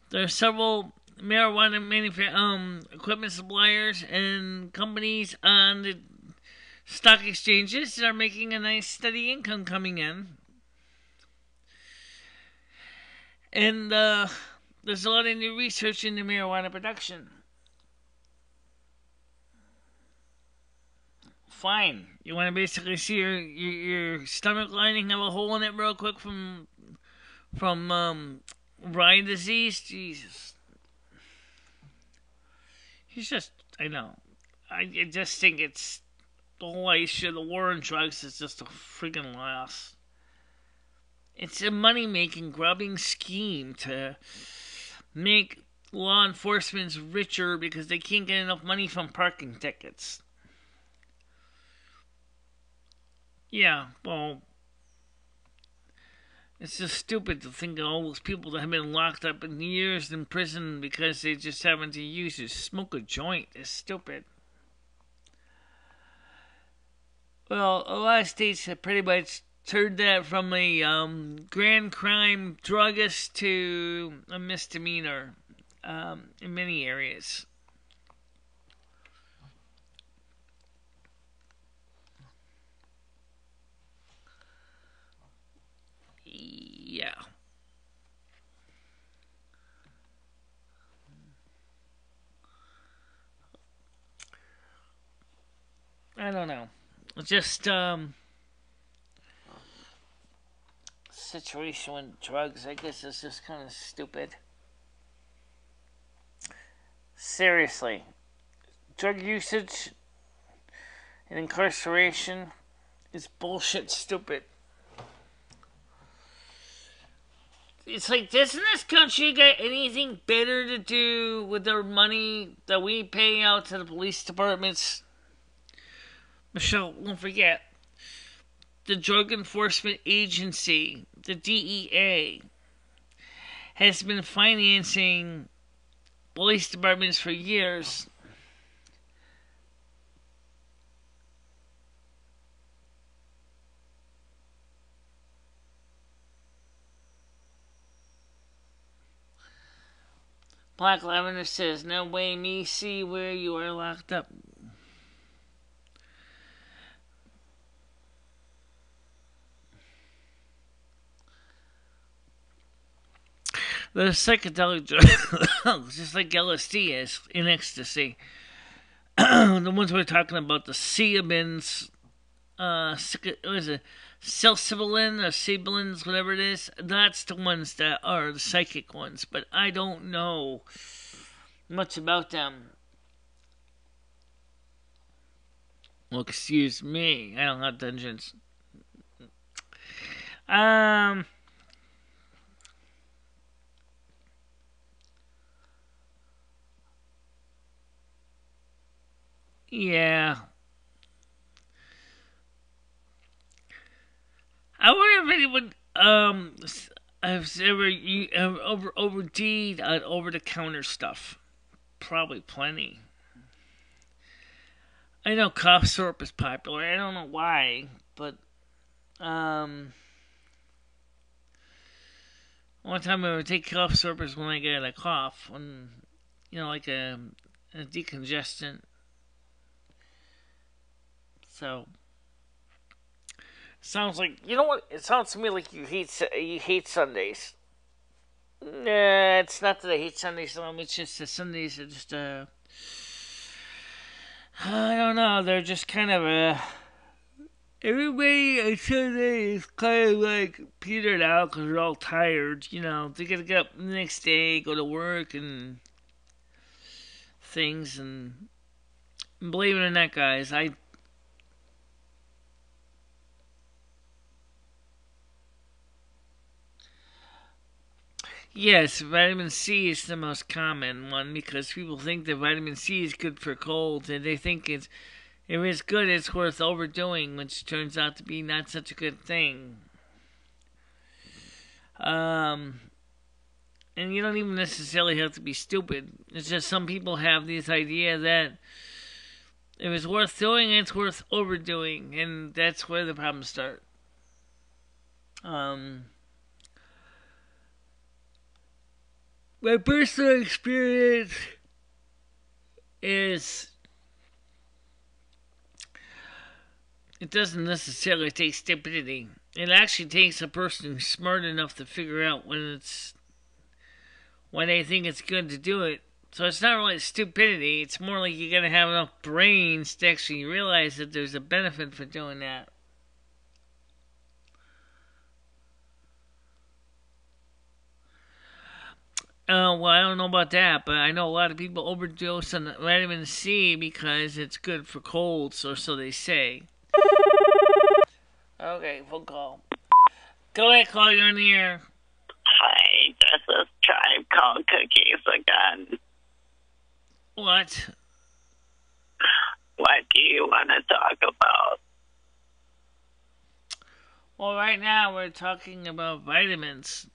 There are several marijuana equipment suppliers and companies on the stock exchanges that are making a nice steady income coming in. And there's a lot of new research into marijuana production. Fine. You want to basically see your stomach lining have a hole in it real quick from Rye disease? Jesus. I know. I just think it's the whole issue of the war on drugs is just a freaking loss. It's a money-making, grubbing scheme to make law enforcement richer because they can't get enough money from parking tickets. Yeah, well, it's just stupid to think of all those people that have been locked up in years in prison because they just happen to smoke a joint. It's stupid. Well, a lot of states have pretty much turned that from a grand crime druggist to a misdemeanor in many areas. Yeah. I don't know. Just, situation with drugs, I guess it's just kind of stupid. Seriously. Drug usage and incarceration is bullshit stupid. It's like, doesn't this country got anything better to do with their money that we pay out to the police departments? Michele, don't forget, the Drug Enforcement Agency, the DEA, has been financing police departments for years. Black Lavender says, no way me see where you are locked up. The psychedelic drugs, just like LSD is in ecstasy. The ones we're talking about, the Siamins, what is it? Psilocybin or Sibilins, whatever it is, that's the ones that are the psychic ones, but I don't know much about them. Well, excuse me, I don't have dungeons. Yeah. I wonder if anyone has ever OD'd on over-the-counter stuff. Probably plenty. I know cough syrup is popular. I don't know why, but one time I would take cough syrup is when I get a cough, when like a decongestant. So. Sounds like, you know what? It sounds to me like you hate Sundays. Nah, it's not that I hate Sundays. It's just that Sundays are just I don't know. They're just kind of everybody on Sunday is kind of like petered out because they're all tired. They gotta get up the next day, go to work and things. And believe it or not, guys, Yes, vitamin C is the most common one because people think that vitamin C is good for colds, and they think if it's good, it's worth overdoing, which turns out to be not such a good thing. And you don't even necessarily have to be stupid. It's just some people have this idea that if it's worth doing, it's worth overdoing, and that's where the problems start. My personal experience is it doesn't necessarily take stupidity. It actually takes a person who's smart enough to figure out when they think it's good to do it. So it's not really stupidity. It's more like you gotta have enough brains to actually realize that there's a benefit for doing that. Well, I don't know about that, but I know a lot of people overdose on vitamin C because it's good for colds, or so they say. Okay, phone call. Go ahead, call, you're in the air. Hi, this is Tribe Called Cookies again. What? What do you want to talk about? Well, right now we're talking about vitamins.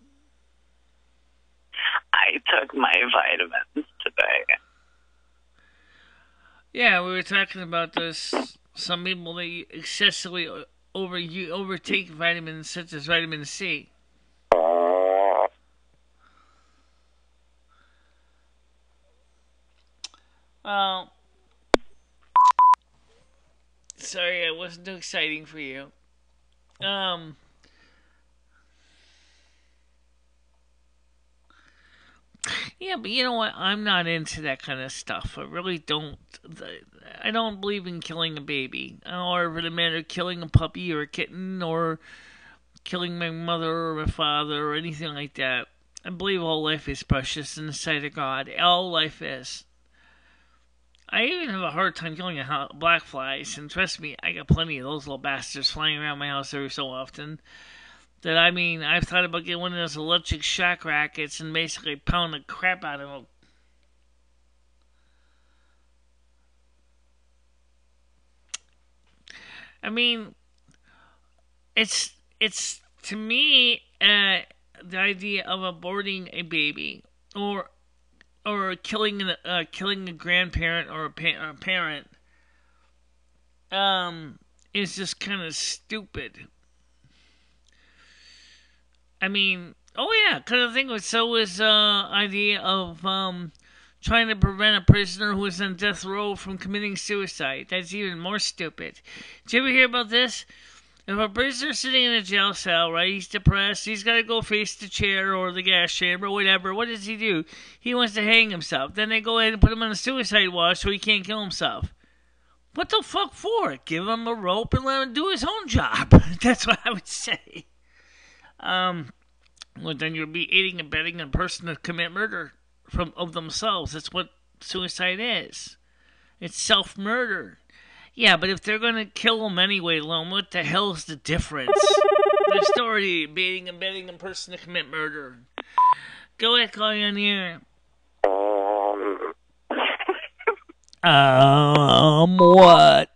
I took my vitamins today. Yeah, we were talking about this. Some people, they excessively overtake vitamins such as vitamin C. Well, sorry, it wasn't too exciting for you. Yeah, but you know what? I'm not into that kind of stuff. I really don't. I don't believe in killing a baby, or for the matter, killing a puppy or a kitten, or killing my mother or my father or anything like that. I believe all life is precious in the sight of God. All life is. I even have a hard time killing black flies, and trust me, I got plenty of those little bastards flying around my house every so often. That, I mean, I've thought about getting one of those electric shock rackets and basically pound the crap out of them. I mean, it's to me the idea of aborting a baby or killing a grandparent or a parent is just kind of stupid. I mean, oh yeah, kind of thing. So was idea of trying to prevent a prisoner who is on death row from committing suicide. That's even more stupid. Did you ever hear about this? If a prisoner's sitting in a jail cell, right, he's depressed, he's got to go face the chair or the gas chamber or whatever, what does he do? He wants to hang himself. Then they go ahead and put him on a suicide watch so he can't kill himself. What the fuck for? Give him a rope and let him do his own job. That's what I would say. Well, then you'll be aiding and abetting a person to commit murder of themselves. That's what suicide is. It's self-murder. Yeah, but if they're going to kill them anyway, Lone, what the hell is the difference? They're still already aiding and abetting a person to commit murder. Go ahead, call you on the air. What?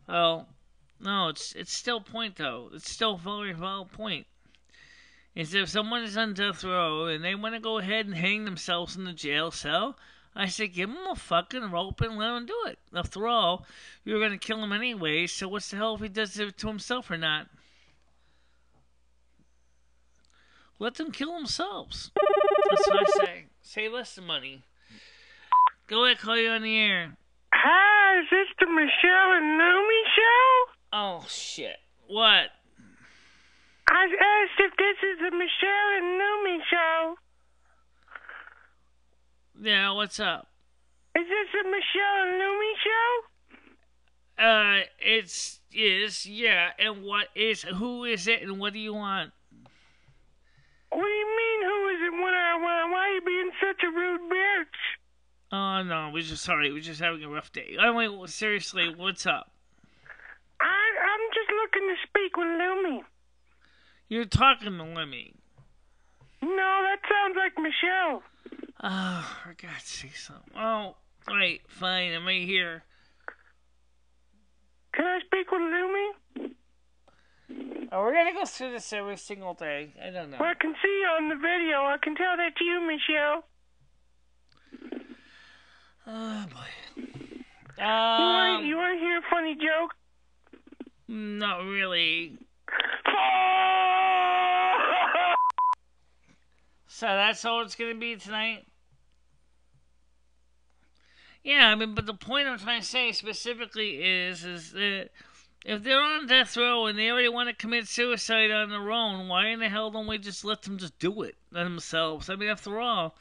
Oh, no, it's still a point, though. It's still a very valid point. Is if someone is on death row and they want to go ahead and hang themselves in the jail cell, I say give them a fucking rope and let them do it. After all, you're going to kill him anyway, so what's the hell if he does it to himself or not? Let them kill themselves. That's what I say. Save us the money. Go ahead, call you on the air. Hi, is this the MicheleMarieDalene show? Oh, shit. What? I asked if this is the MicheleMarieDalene show. Yeah, what's up? Is this the MicheleMarieDalene show? Yeah, and who is it, and what do you want? What do you mean, who is it, why are you being such a rude bitch? Oh, no, we're just having a rough day. Anyway, seriously, what's up? I'm just looking to speak with Lumi. You're talking to Lemmy. No, that sounds like Michele. Oh, for God's sake, something. Oh, right, fine, I'm right here. Can I speak with Lumi? Oh, we're gonna go through this every single day. I don't know. Well, I can see you on the video. I can tell that's you, Michele. Oh, boy. You want to hear a funny joke? Not really. So that's all it's going to be tonight? Yeah, I mean, but the point I'm trying to say specifically is that if they're on death row and they already want to commit suicide on their own, why in the hell don't we just let them just do it themselves? I mean, after all,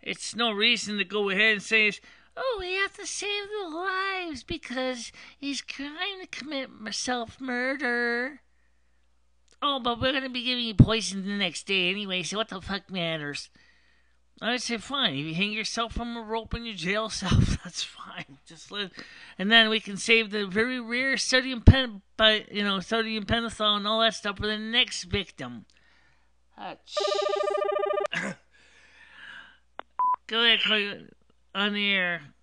it's no reason to go ahead and say, oh, we have to save their lives because he's trying to commit self-murder. Oh, but we're going to be giving you poison the next day anyway, so what the fuck matters? I would say, fine. If you hang yourself from a rope in your jail cell, that's fine. Just let, and then we can save the very rare sodium pentothal and all that stuff for the next victim. Go ahead, call you on the air.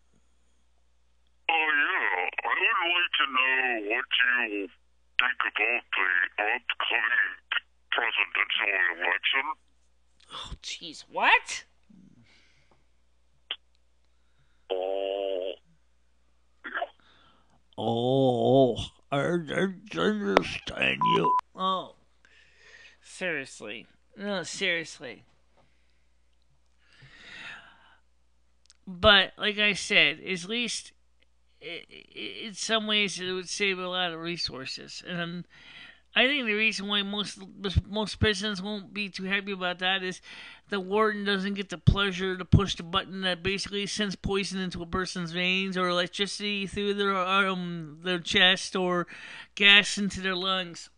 Oh, yeah. I would like to know what you think about the upcoming presidential election. Oh, jeez. What? Oh, I understand you. Oh. Seriously. No, seriously. But, like I said, at least in some ways it would save a lot of resources. And I think the reason why most presidents won't be too happy about that is the warden doesn't get the pleasure to push the button that basically sends poison into a person's veins or electricity through their chest or gas into their lungs.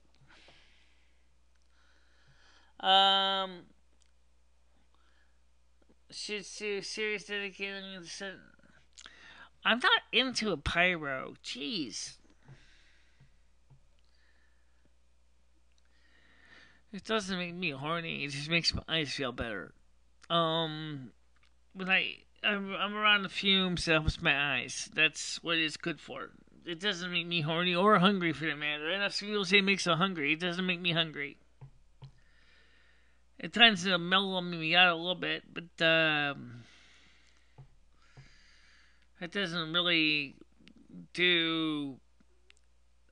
Should serious dedicated. I'm not into a pyro. Jeez. It doesn't make me horny. It just makes my eyes feel better. When I'm around the fumes, it helps my eyes. That's what it's good for. It doesn't make me horny or hungry for that matter. And if people say it makes them hungry, it doesn't make me hungry. It tends to mellow me out a little bit, but it doesn't really do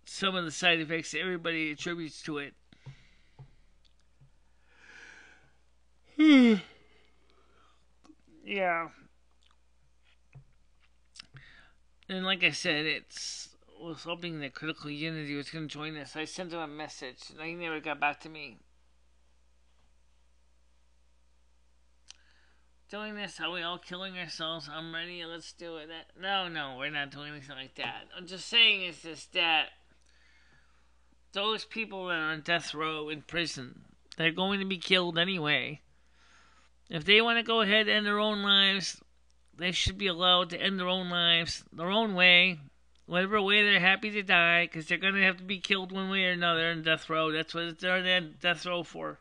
some of the side effects that everybody attributes to it. Yeah. And like I said, was hoping that Critical Unity was going to join us. I sent him a message, and he never got back to me. Doing this, are we all killing ourselves? I'm ready, let's do it. No, we're not doing anything like that. I'm just saying is this, that those people that are on death row in prison, they're going to be killed anyway. If they want to go ahead and end their own lives, they should be allowed to end their own lives their own way, whatever way they're happy to die, because they're going to have to be killed one way or another in death row. That's what they're in death row for.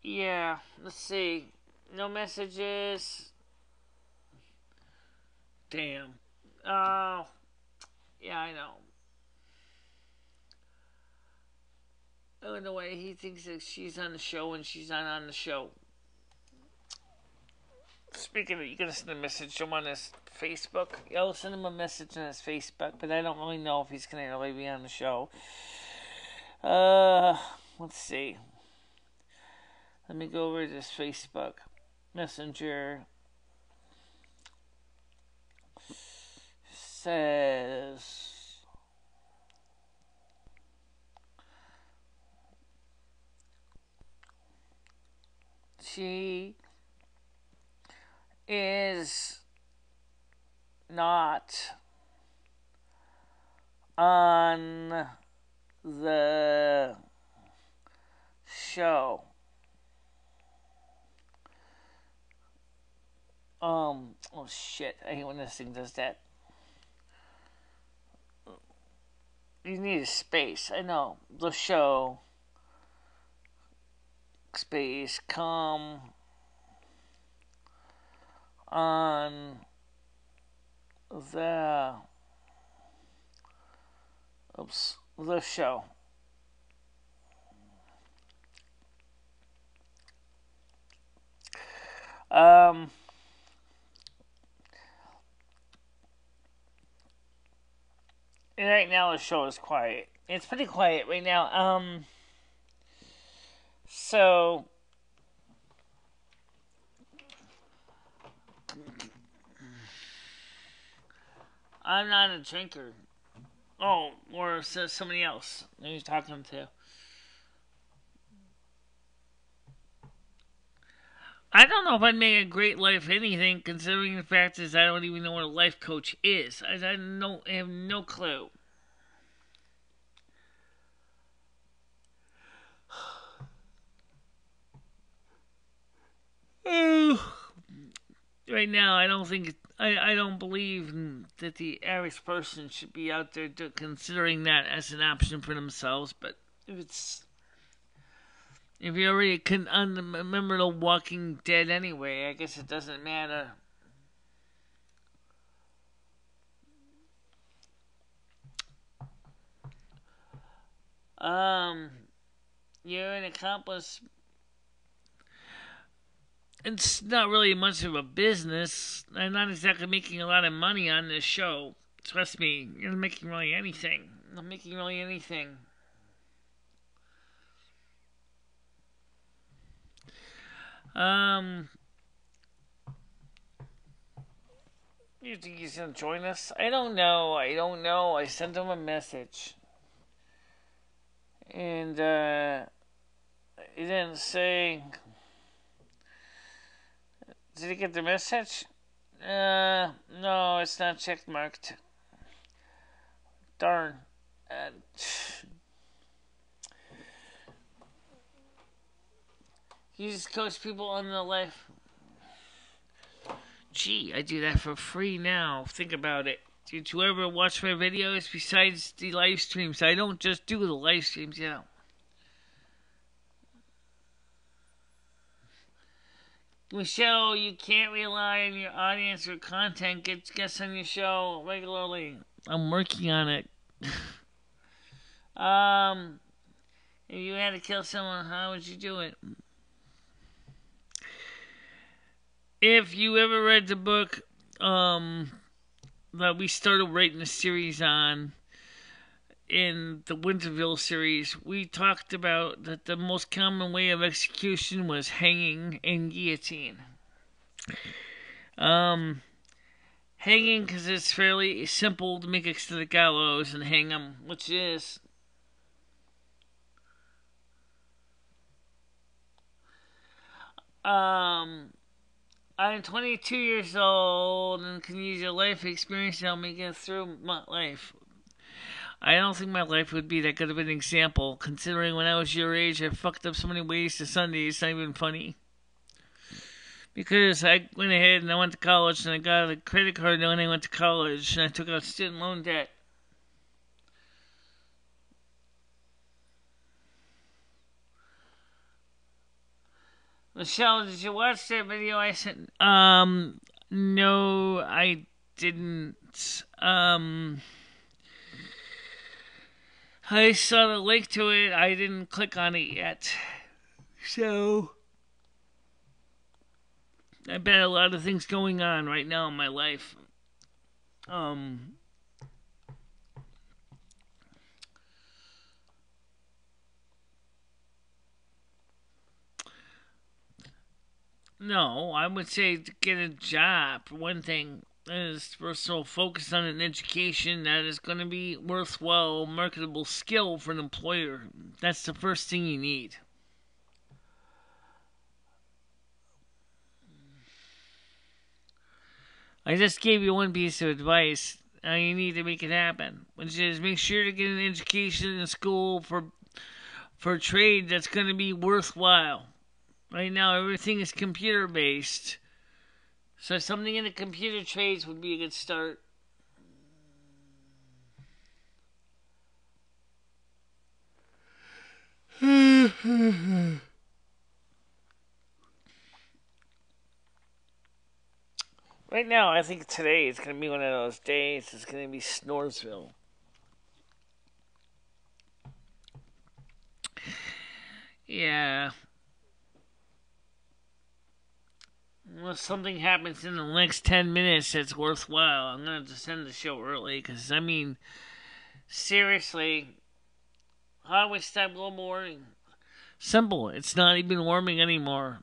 Yeah, let's see. No messages. Damn. Oh, yeah, I know. Oh, the way he thinks that she's on the show and she's not on the show. Speaking of, you can send a message to him on his Facebook. I'll send him a message on his Facebook, but I don't really know if he's going to really be on the show. Let's see. Let me go over to this Facebook Messenger. Says she is not on the show. Oh shit, I hate when this thing does that. You need a space, I know. The show. Space, come on the show. And right now the show is quiet. It's pretty quiet right now. So I'm not a drinker. Oh, or somebody else that he's talking to. I don't know if I'd make a great life anything, considering the fact is I don't even know what a life coach is. I have no clue. Right now, I don't believe that the average person should be out there considering that as an option for themselves. But if you're already a member of Walking Dead anyway, I guess it doesn't matter. You're an accomplice. It's not really much of a business. I'm not exactly making a lot of money on this show. Trust me, you're not making really anything. I'm not making really anything. You think he's gonna join us? I don't know. I sent him a message. And, he didn't say... Did he get the message? No, it's not check marked. Darn. You just coach people on the life. Gee, I do that for free now. Think about it. Did you ever watch my videos besides the live streams? I don't just do the live streams, you know. Michele, you can't rely on your audience or content. Get guests on your show regularly. I'm working on it. If you had to kill someone, how would you do it? If you ever read the book that we started writing a series on, in the Winterville series, we talked about that the most common way of execution was hanging and guillotine. Hanging because it's fairly simple to make it to the gallows and hang them, which is. I'm 22 years old and can use your life experience to help me get through my life. I don't think my life would be that good of an example, considering when I was your age, I fucked up so many ways to Sunday, it's not even funny. Because I went ahead and I went to college, and I got a credit card when I went to college, and I took out student loan debt. Michele, did you watch that video I sent? No, I didn't. I saw the link to it. I didn't click on it yet. So, I've got a lot of things going on right now in my life. No, I would say to get a job, for one thing, is first of all focus on an education that is going to be worthwhile, marketable skill for an employer. That's the first thing you need. I just gave you one piece of advice. Now you need to make it happen, which is make sure to get an education in school for a trade that's going to be worthwhile. Right now, everything is computer-based. So something in the computer trades would be a good start. Right now, I think today is going to be one of those days. It's going to be Snoresville. Yeah. Unless something happens in the next 10 minutes that's worthwhile, I'm going to have to end the show early. Because, I mean, seriously, how do we stop global warming? Simple. It's not even warming anymore.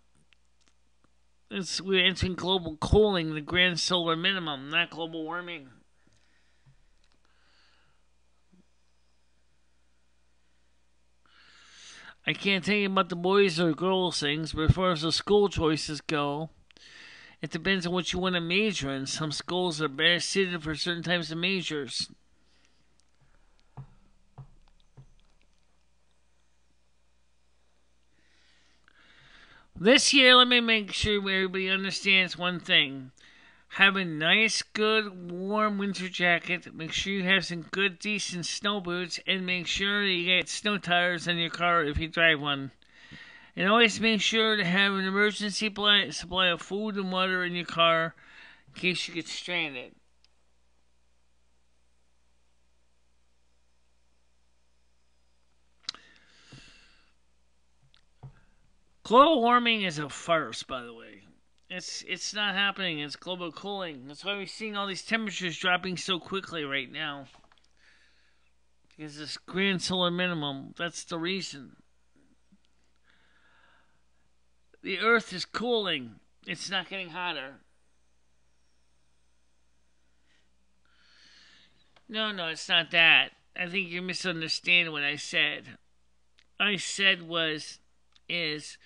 We're entering global cooling, the grand solar minimum, not global warming. I can't tell you about the boys or girls things, but as far as the school choices go, it depends on what you want to major in. Some schools are better suited for certain types of majors. This year, let me make sure everybody understands one thing. Have a nice, good, warm winter jacket. Make sure you have some good, decent snow boots. And make sure you get snow tires in your car if you drive one. And always make sure to have an emergency supply of food and water in your car in case you get stranded. Global warming is a farce, by the way. It's not happening. It's global cooling. That's why we're seeing all these temperatures dropping so quickly right now. Because this grand solar minimum, that's the reason. The Earth is cooling. It's not getting hotter. No, no, it's not that. I think you're misunderstanding what I said. I said is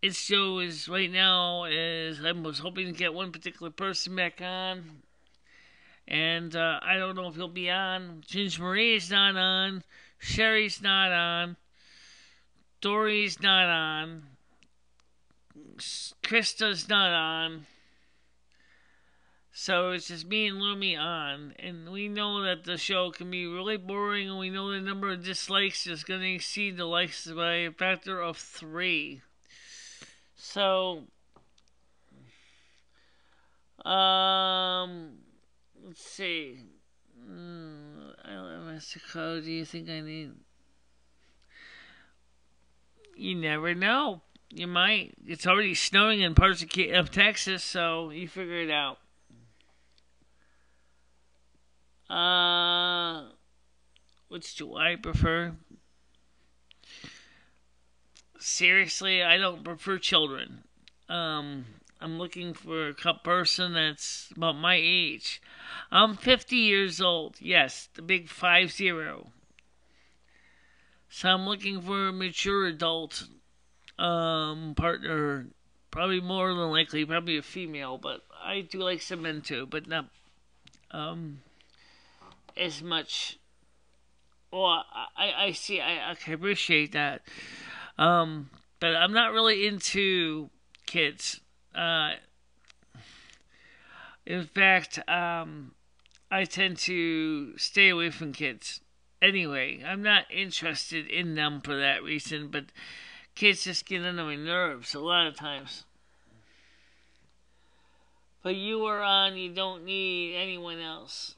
its show is right now is I was hoping to get one particular person back on, and I don't know if he'll be on. Ginger Marie's not on. Sherry's not on. Dory's not on. Krista's not on. So it's just me and Lumi on, and we know that the show can be really boring, and we know the number of dislikes is going to exceed the likes by a factor of 3. So, let's see. Mexico, do you think I need? You never know. You might. It's already snowing in parts of Texas, so you figure it out. Which do I prefer? Seriously, I don't prefer children. I'm looking for a person that's about my age. I'm 50 years old. Yes, the big 50. So I'm looking for a mature adult partner. Probably more than likely, probably a female, but I do like some men too, but not as much. Well, I see. I can appreciate that. But I'm not really into kids. In fact, I tend to stay away from kids. Anyway, I'm not interested in them for that reason, but kids just get under my nerves a lot of times. But you are on, you don't need anyone else.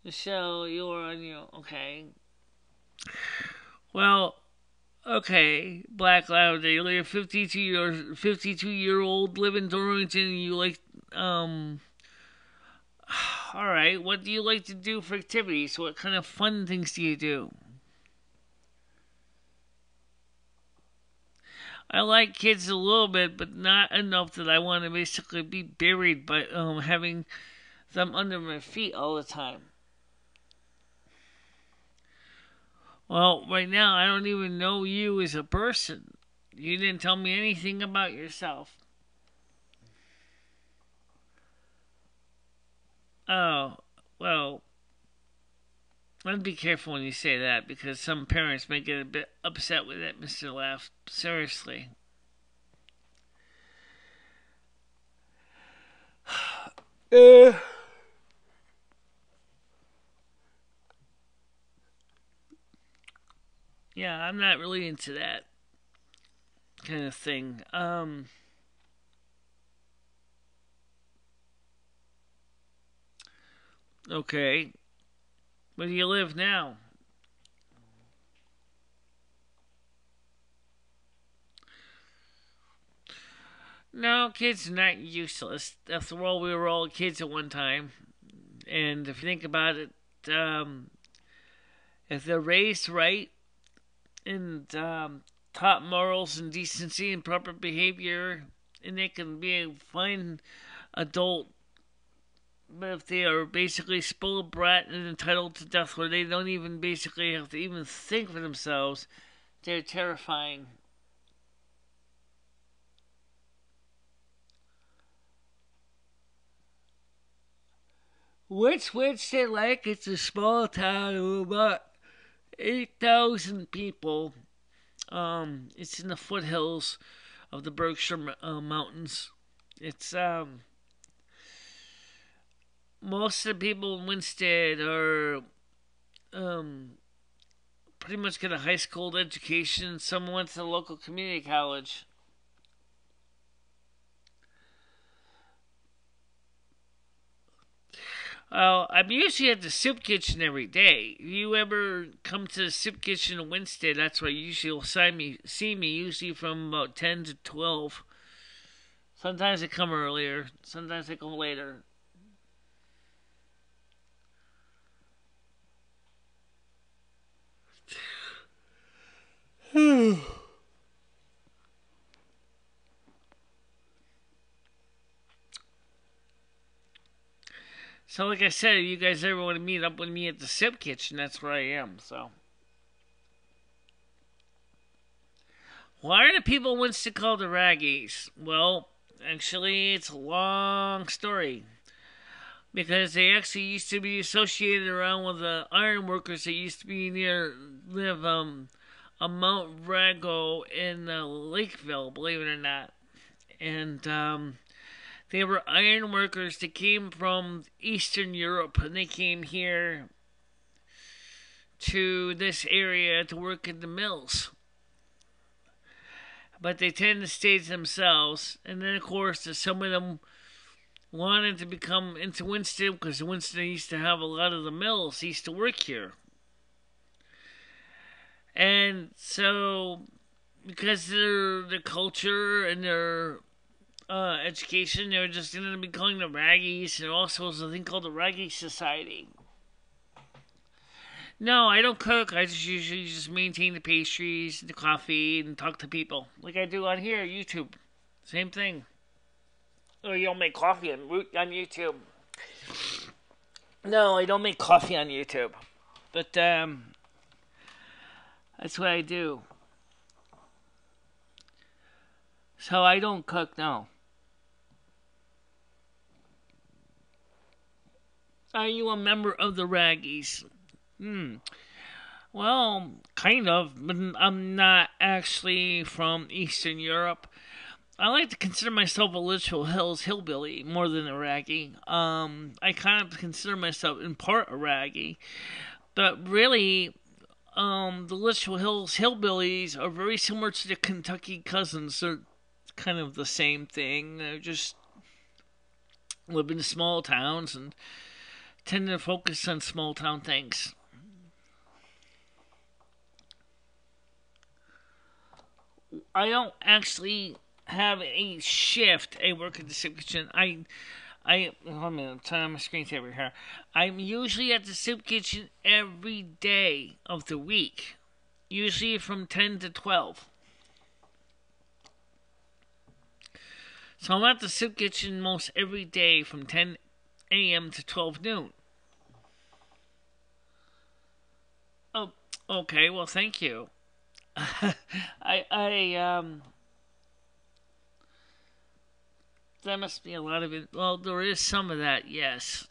Michele, you're on your... Okay. Well, okay. Black Louder, you're a 52-year-old, live in Dorrington, you like... Alright, what do you like to do for activities? What kind of fun things do you do? I like kids a little bit, but not enough that I want to basically be buried by having them under my feet all the time. Well, right now, I don't even know you as a person. You didn't tell me anything about yourself. Oh, well, I'd be careful when you say that, because some parents may get a bit upset with it, Mr. Laugh. Seriously. Yeah, I'm not really into that kind of thing. Okay. Where do you live now? No, kids are not useless. After all, we were all kids at one time. And if you think about it, if they're raised right and taught morals and decency and proper behavior, and they can be a fine adult. But if they are basically spoiled brat and entitled to death, where they don't even basically have to even think for themselves, they're terrifying. Which they like, it's a small town of about 8,000 people. It's in the foothills of the Berkshire Mountains. It's most of the people in Winstead are pretty much get a high school education. Some went to the local community college. I'm usually at the soup kitchen every day. If you ever come to the soup kitchen in Winstead, that's where usually you'll see me, usually from about 10 to 12. Sometimes I come earlier, sometimes I come later. So, like I said, if you guys ever want to meet up with me at the Sip Kitchen, that's where I am. So, why are the people in Winston called the Raggies? Well, actually, it's a long story. Because they actually used to be associated around with the iron workers that used to be near a Mount Rago in Lakeville, believe it or not. And they were iron workers that came from Eastern Europe, and they came here to this area to work in the mills. But they tend to stay to themselves, and then of course some of them wanted to become into Winston because Winston used to have a lot of the mills used to work here. And so, because of their culture and their education, they were just going to be calling the Raggies, and also there's a thing called the Raggy Society. No, I don't cook. I just usually just maintain the pastries, the coffee, and talk to people. Like I do on here, YouTube. Same thing. Or you don't make coffee on YouTube. No, I don't make coffee on YouTube. But, that's what I do. So I don't cook, no. Are you a member of the Raggies? Well, kind of, but I'm not actually from Eastern Europe. I like to consider myself a Litchfield Hills hillbilly more than a Raggy. I kind of consider myself in part a Raggy, but really, the Litchfield Hills hillbillies are very similar to the Kentucky cousins. They're kind of the same thing. They just live in small towns and tend to focus on small town things. I don't actually have a shift. I work at the soup kitchen. Hold on a minute, I'm turning on my screensaver here. I'm usually at the soup kitchen every day of the week. Usually from 10 to 12. So I'm at the soup kitchen most every day from 10 a.m. to 12 noon. Oh, okay, well, thank you. That must be a lot of it. Well, there is some of that, yes.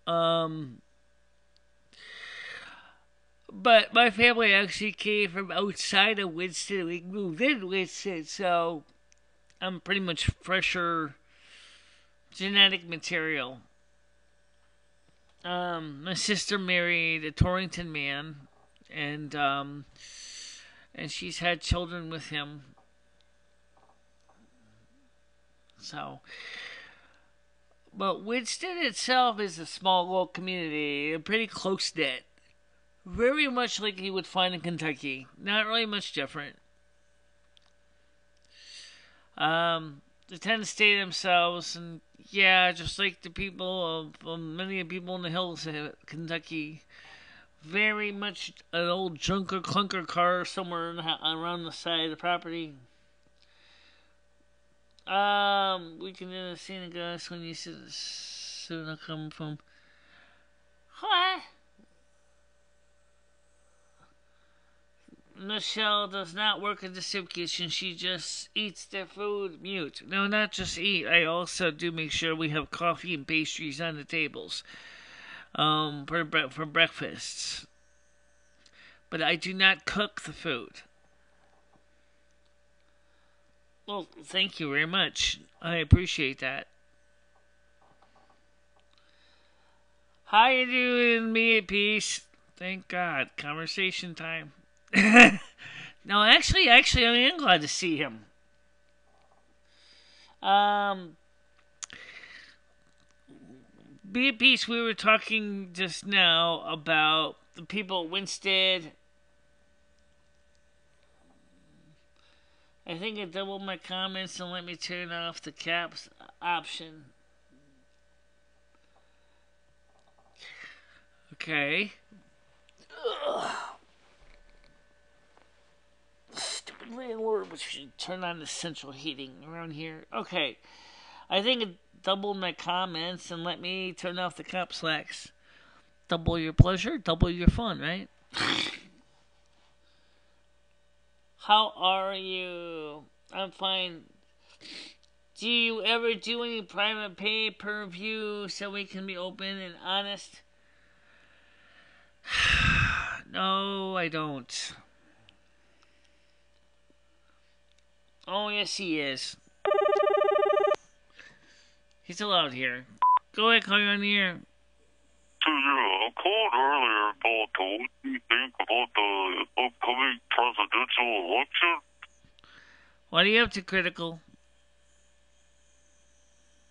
But my family actually came from outside of Winston. We moved in Winston, so I'm pretty much fresher genetic material. My sister married a Torrington man, and she's had children with him. So, but Winston itself is a small little community, pretty close knit. Very much like you would find in Kentucky. Not really much different. They tend to stay to themselves, and yeah, just like the people of many people in the hills of Kentucky. Very much an old junker clunker car somewhere around the side of the property. We can see the guys when you see the soon come from. What? Michele does not work in the soup kitchen. She just eats their food. Mute. No, not just eat. I also do make sure we have coffee and pastries on the tables. For breakfasts. But I do not cook the food. Well, thank you very much. I appreciate that. How you doing, me at peace? Thank God. Conversation time. No, actually, I am glad to see him. Be at peace. We were talking just now about the people at Winston. I think I doubled my comments and let me turn off the caps option. Okay. Ugh. Stupid landlord, which should turn on the central heating around here. Okay. I think double my comments and let me turn off the caps locks. Double your pleasure, double your fun, right? How are you? I'm fine. Do you ever do any private pay-per-view so we can be open and honest? No, I don't. Oh, yes, he is. He's allowed here. Go ahead, call you on the air. So, yeah, I called earlier about what you think about the upcoming presidential election. What are you up to, Critical?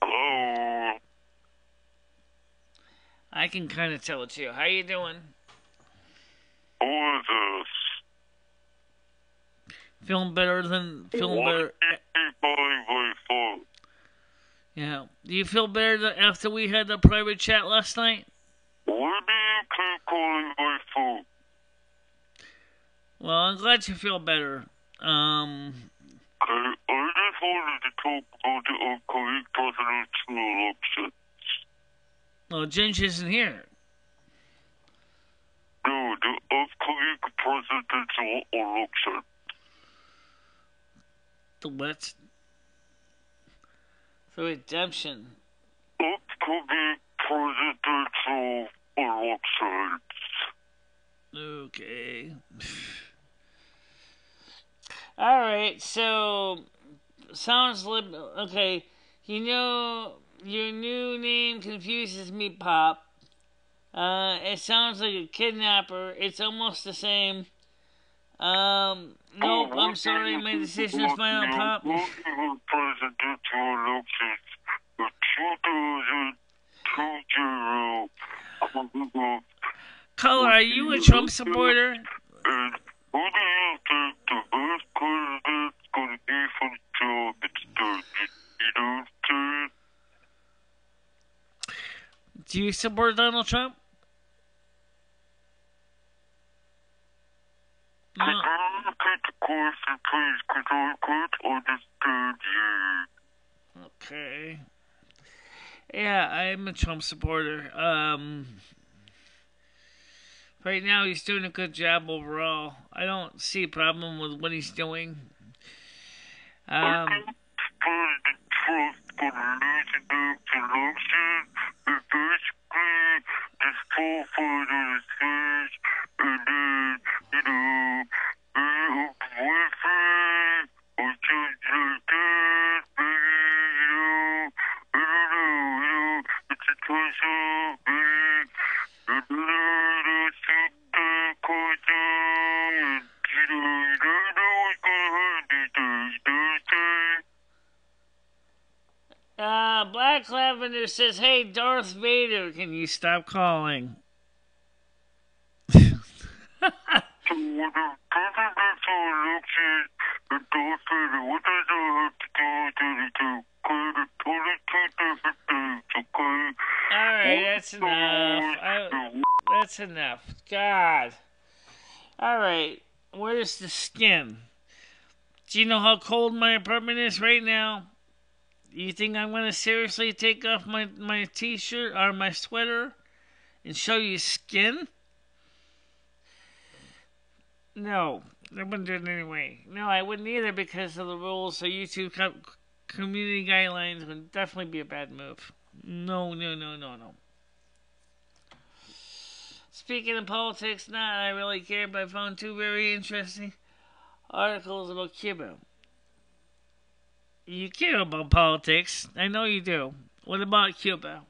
Hello? I can kind of tell it's you. How you doing? Who is this? Feeling better. Yeah. Do you feel better after we had the private chat last night? Why do you keep calling my phone? Well, I'm glad you feel better. I just wanted to talk about the upcoming presidential election. Well, Ginge isn't here. No, the upcoming presidential election. The what? The redemption. Upcoming presidential elections. Okay. Alright, so sounds okay. You know, your new name confuses me, Pop. It sounds like a kidnapper. It's almost the same. Nope, I'm sorry, my decision is final, Pop. Presidential elections for 2020. Caller, are you a Trump supporter? And who do you think the best president's gonna be for the job? It's the United States. Do you support Donald Trump? No. Can you repeat the question, please? Because I can't understand you. Okay. Yeah, I'm a Trump supporter. Right now he's doing a good job overall. I don't see a problem with what he's doing. President Trump's gonna lose the next election, and basically just fall flat on his face, and then, you know, be a boyfriend, or something like that, maybe, I don't know, it's a toss-up, maybe, and then something goes on, and, you don't know what's gonna happen these days, Black Lavender says, hey, Darth Vader, can you stop calling? Alright, that's enough. That's enough. God. Alright, where's the skin? Do you know how cold my apartment is right now? You think I'm going to seriously take off my t-shirt or my sweater and show you skin? No, I wouldn't do it anyway. No, I wouldn't either because of the rules. So YouTube community guidelines would definitely be a bad move. No. Speaking of politics, not I really care, but I found two very interesting articles about Cuba. You care about politics. I know you do. What about Cuba?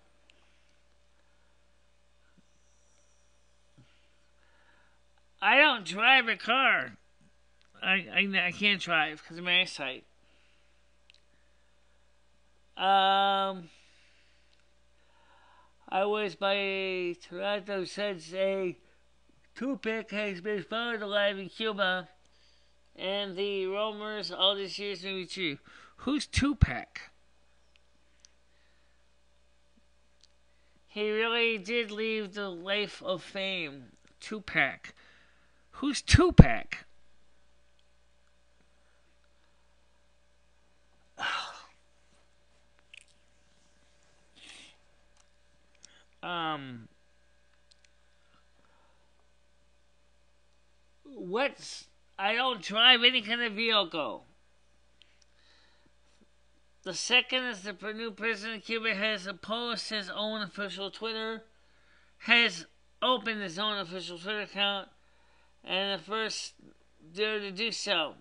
I don't drive a car. I can't drive because of my eyesight. I was by Toronto since a Tupac has been found alive in Cuba, and the rumors all these years may be true. Who's Tupac? He really did leave the life of fame. Tupac. Who's Tupac? I don't drive any kind of vehicle. The second is the new president of Cuba has opposed his own official Twitter, has opened his own official Twitter account, and the first there to do so.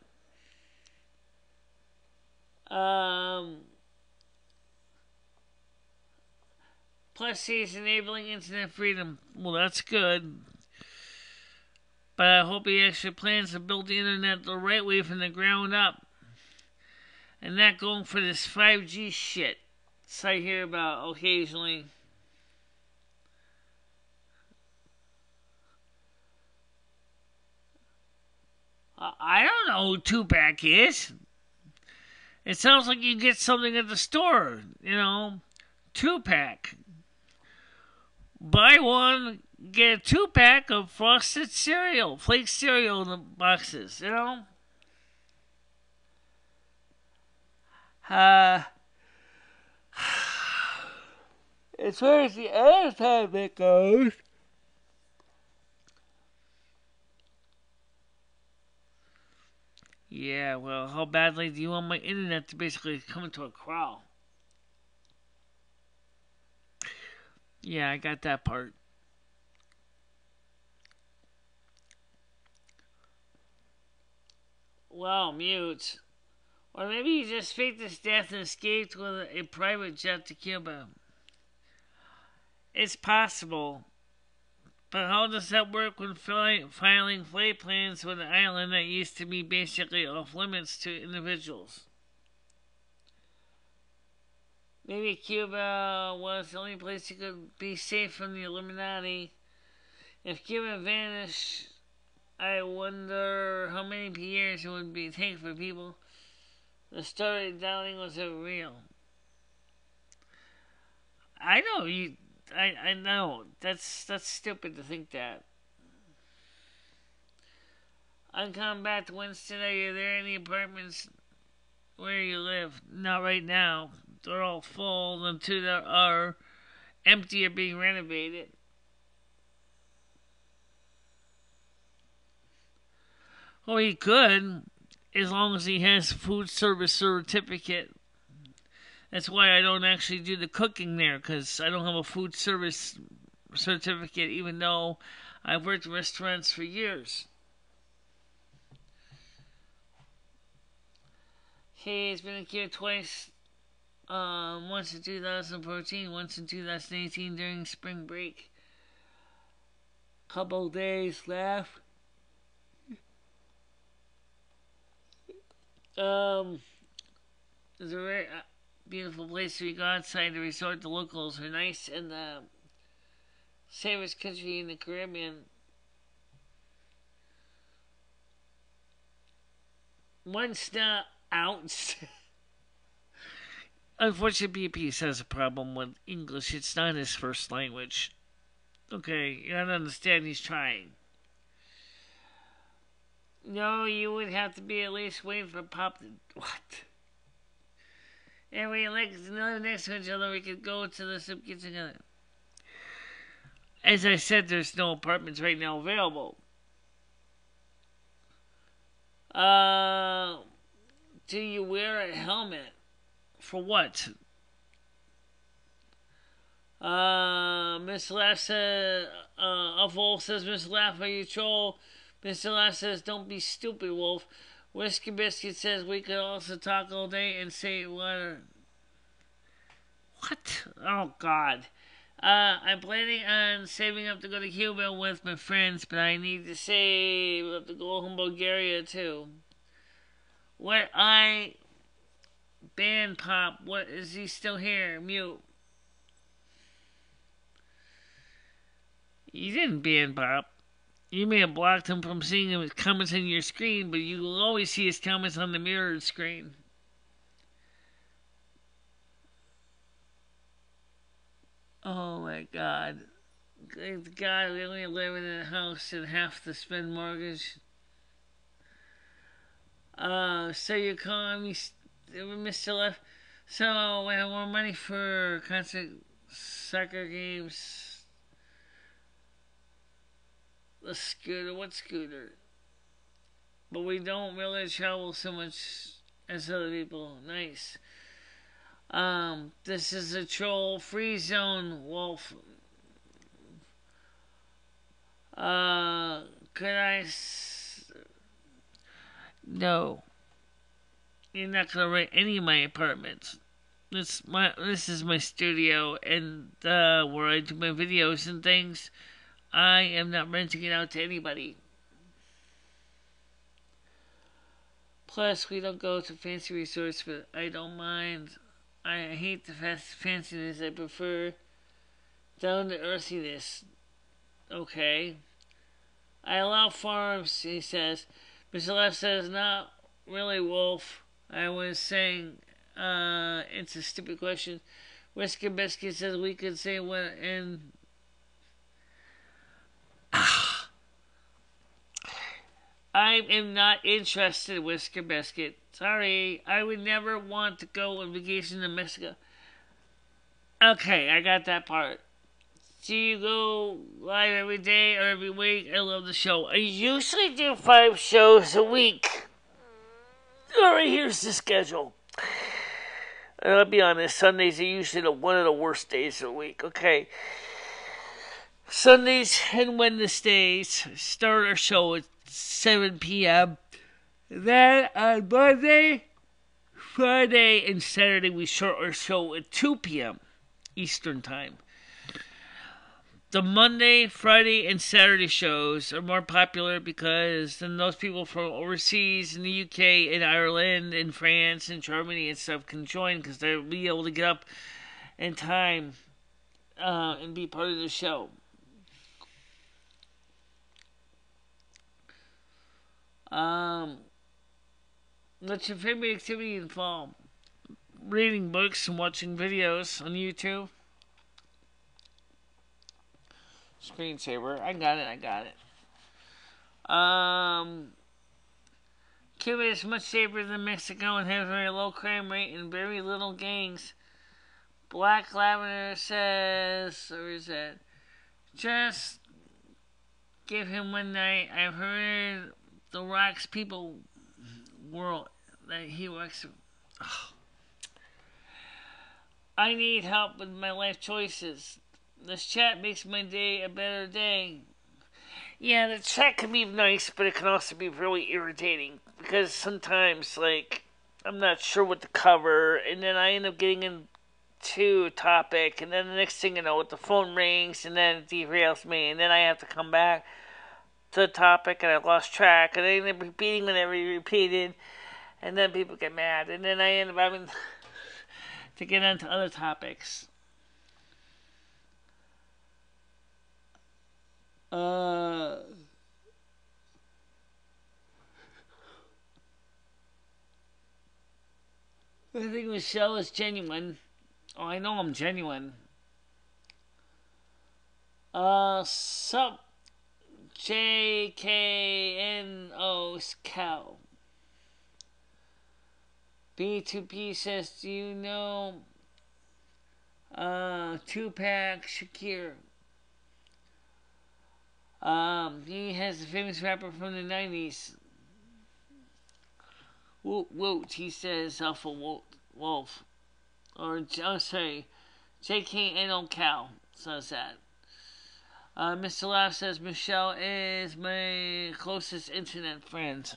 Plus, he's enabling internet freedom. Well, that's good. But I hope he actually plans to build the internet the right way from the ground up. And not going for this 5G shit that I hear about occasionally. I don't know who Tupac is. It sounds like you get something at the store, you know. Tupac. Buy one, get a 2-pack of frosted cereal, flake cereal in the boxes, you know. As far as the other topic goes, yeah, well, how badly do you want my internet to basically come into a crawl? Yeah, I got that part. Well, mute. Or maybe he just faked his death and escaped with a private jet to Cuba. It's possible. But how does that work when filing flight plans with an island that used to be basically off limits to individuals? Maybe Cuba was the only place you could be safe from the Illuminati. If Cuba vanished, I wonder how many years it would be take for people. The story of Dalene was real. I know you. I know that's stupid to think that. I'm coming back to Winston. Are there any apartments where you live? Not right now. They're all full. The two that are empty are being renovated. Well, he could, as long as he has a food service certificate. That's why I don't actually do the cooking there, because I don't have a food service certificate, even though I've worked in restaurants for years. He's been in Cuba twice, once in 2014, once in 2018 during spring break. Couple days left. There's a very beautiful place to go outside the resort. The locals are nice, and the safest country in the Caribbean. Once not out. Unfortunately, BP has a problem with English. It's not his first language. Okay, you gotta understand he's trying. No, you would have to be at least waiting for Pop to... What? And we like to live next to each other, we could go to the soup kitchen together. As I said, there's no apartments right now available. Do you wear a helmet? For what? Miss Laugh says, Wolf says, Miss Laugh, are you troll? Mr. Laugh says, don't be stupid, Wolf. Whiskey Biscuit says, we could also talk all day and say what? Oh, God. I'm planning on saving up to go to Cuba with my friends, but I need to save up to go home Bulgaria, too. What I... Band Pop, what, is he still here? Mute. You didn't ban Pop. You may have blocked him from seeing his comments on your screen, but you will always see his comments on the mirrored screen. Oh my God. God, we only live in a house and have to spend mortgage. So you're calling me Mr. Left. So we have more money for concert soccer games. the scooter. What scooter? But we don't really travel so much as other people. Nice. This is a troll free zone, Wolf. Could I? No. You're not gonna rent any of my apartments. This is my studio, and where I do my videos and things. I am not renting it out to anybody. Plus, we don't go to fancy resorts, but I don't mind. I hate the fanciness. I prefer down to earthiness. Okay. I allow farms, he says. Michele says, not really, Wolf. I was saying, it's a stupid question. Whiskey Biscuit says we could say what in. I am not interested, Whisker Biscuit. Sorry, I would never want to go on vacation to Mexico. Okay, I got that part. Do you go live every day or every week? I love the show. I usually do 5 shows a week. Alright, here's the schedule. And I'll be honest, Sundays are usually one of the worst days of the week. Okay. Sundays and Wednesdays start our show at 7 p.m. Then on Monday, Friday, and Saturday we start our show at 2 p.m. Eastern Time. The Monday, Friday, and Saturday shows are more popular because then those people from overseas in the UK and Ireland and France and Germany and stuff can join because they'll be able to get up in time and be part of the show. What's your favorite activity in fall? Reading books and watching videos on YouTube. Screensaver. I got it. Cuba is much safer than Mexico and has very low crime rate and very little gangs. Black Lavender says, or is that? Just give him one night. I've heard the Rock's people world that he works. Oh. I need help with my life choices. This chat makes my day a better day. Yeah, the chat can be nice, but it can also be really irritating. Because sometimes, like, I'm not sure what to cover, and then I end up getting into a topic, and then the next thing you know, the phone rings, and then it derails me, and then I have to come back to the topic, and I lost track, and I end up repeating whenever you repeated, and then people get mad, and then I end up having to get into other topics. I think Michele is genuine. Oh, I know I'm genuine. Sup, JKNO's cow. B2P says, do you know Tupac Shakur? He has a famous rapper from the 90s. Woot, he says, Alpha Wolf. Or, sorry, JKNO Cow says that. Mr. Laugh says, Michele is my closest internet friend.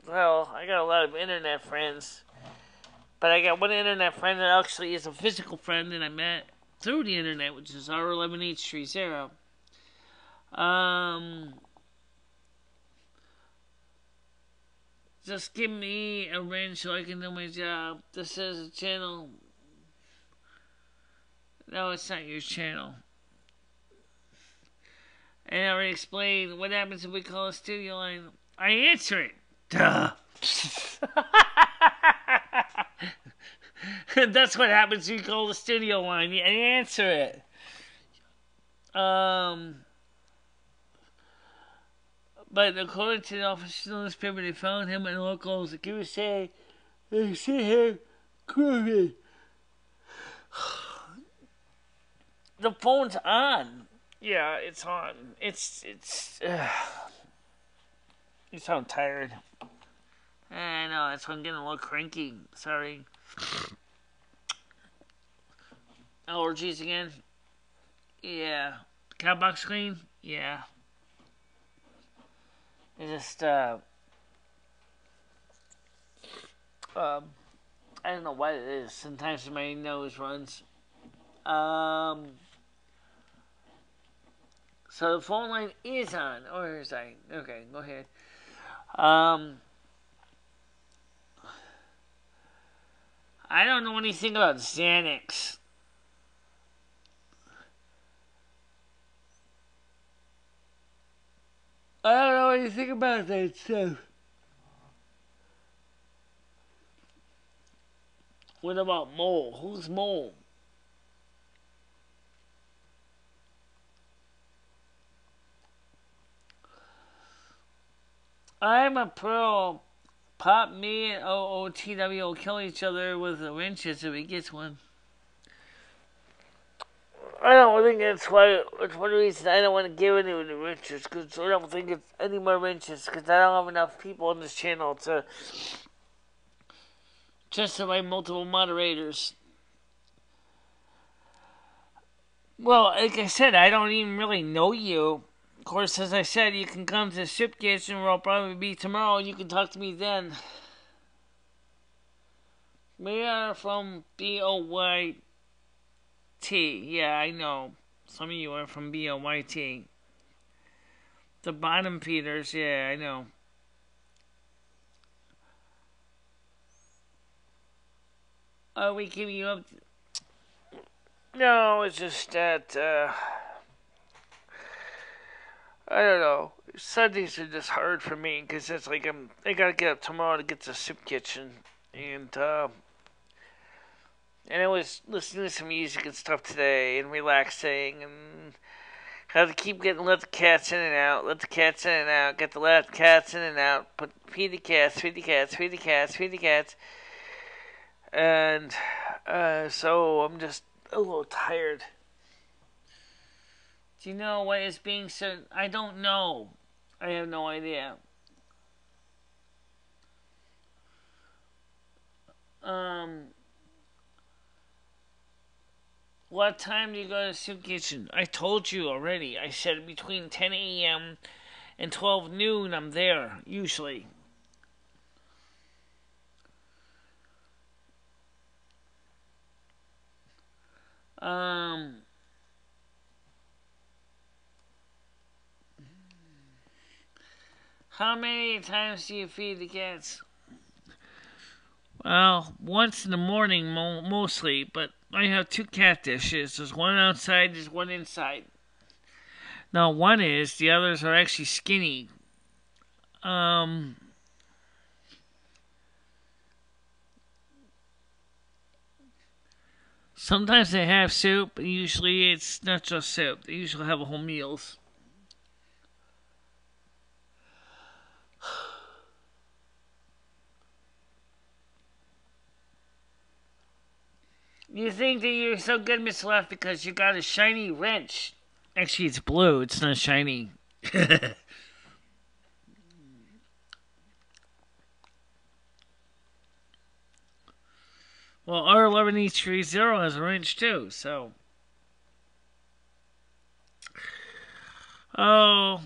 Well, I got a lot of internet friends. But I got one internet friend that actually is a physical friend that I met through the internet, which is R11830. Just give me a wrench so I can do my job. This is a channel. No, it's not your channel. And I already explained what happens if we call a studio line. I answer it. Duh. That's what happens when you call the studio line. You answer it. But according to the official newspaper, they found him in locals. Like you say, they see him groovy. The phone's on. Yeah, it's on. It's You sound tired. I know, that's why I'm getting a little cranky. Sorry. Allergies again? Yeah. Cowbox cream? Yeah. It's just, I don't know what it is. Sometimes my nose runs. So the phone line is on. Or is I? Okay, go ahead. I don't know anything about Xanax. I don't know anything about that stuff. What about Mole? Who's Mole? I'm a pro. Pop me and OOTW will kill each other with the wrenches if he gets one. I don't think that's why. It's one reason I don't want to give anyone the wrenches, because I don't think it's any more wrenches, because I don't have enough people on this channel to justify multiple moderators. Well, like I said, I don't even really know you. Of course, as I said, you can come to the Soup Kitchen where I'll probably be tomorrow, and you can talk to me then. We are from BOYT. Yeah, I know. Some of you are from BOYT. The bottom feeders, yeah, I know. Are we keeping you up? No, it's just that, I don't know. Sundays are just hard for me, because it's like I gotta get up tomorrow to get to the Soup Kitchen. And I was listening to some music and stuff today, and relaxing, and had to keep let the cats in and out, get the cats in and out, feed the cats, feed the cats, feed the cats, feed the cats. And so I'm just a little tired. Do you know what is being said? I don't know. I have no idea. What time do you go to the Soup Kitchen? I told you already. I said between 10 a.m. and 12 noon I'm there, usually. How many times do you feed the cats? Well, once in the morning mostly, but I have 2 cat dishes. There's one outside, there's one inside. Now, one is, the others are actually skinny. Sometimes they have soup, but usually it's not just soup. They usually have whole meals. You think that you're so good, Miss Left, because you got a shiny wrench. Actually, it's blue. It's not shiny. Well, R11E30 has a wrench, too, so... Oh,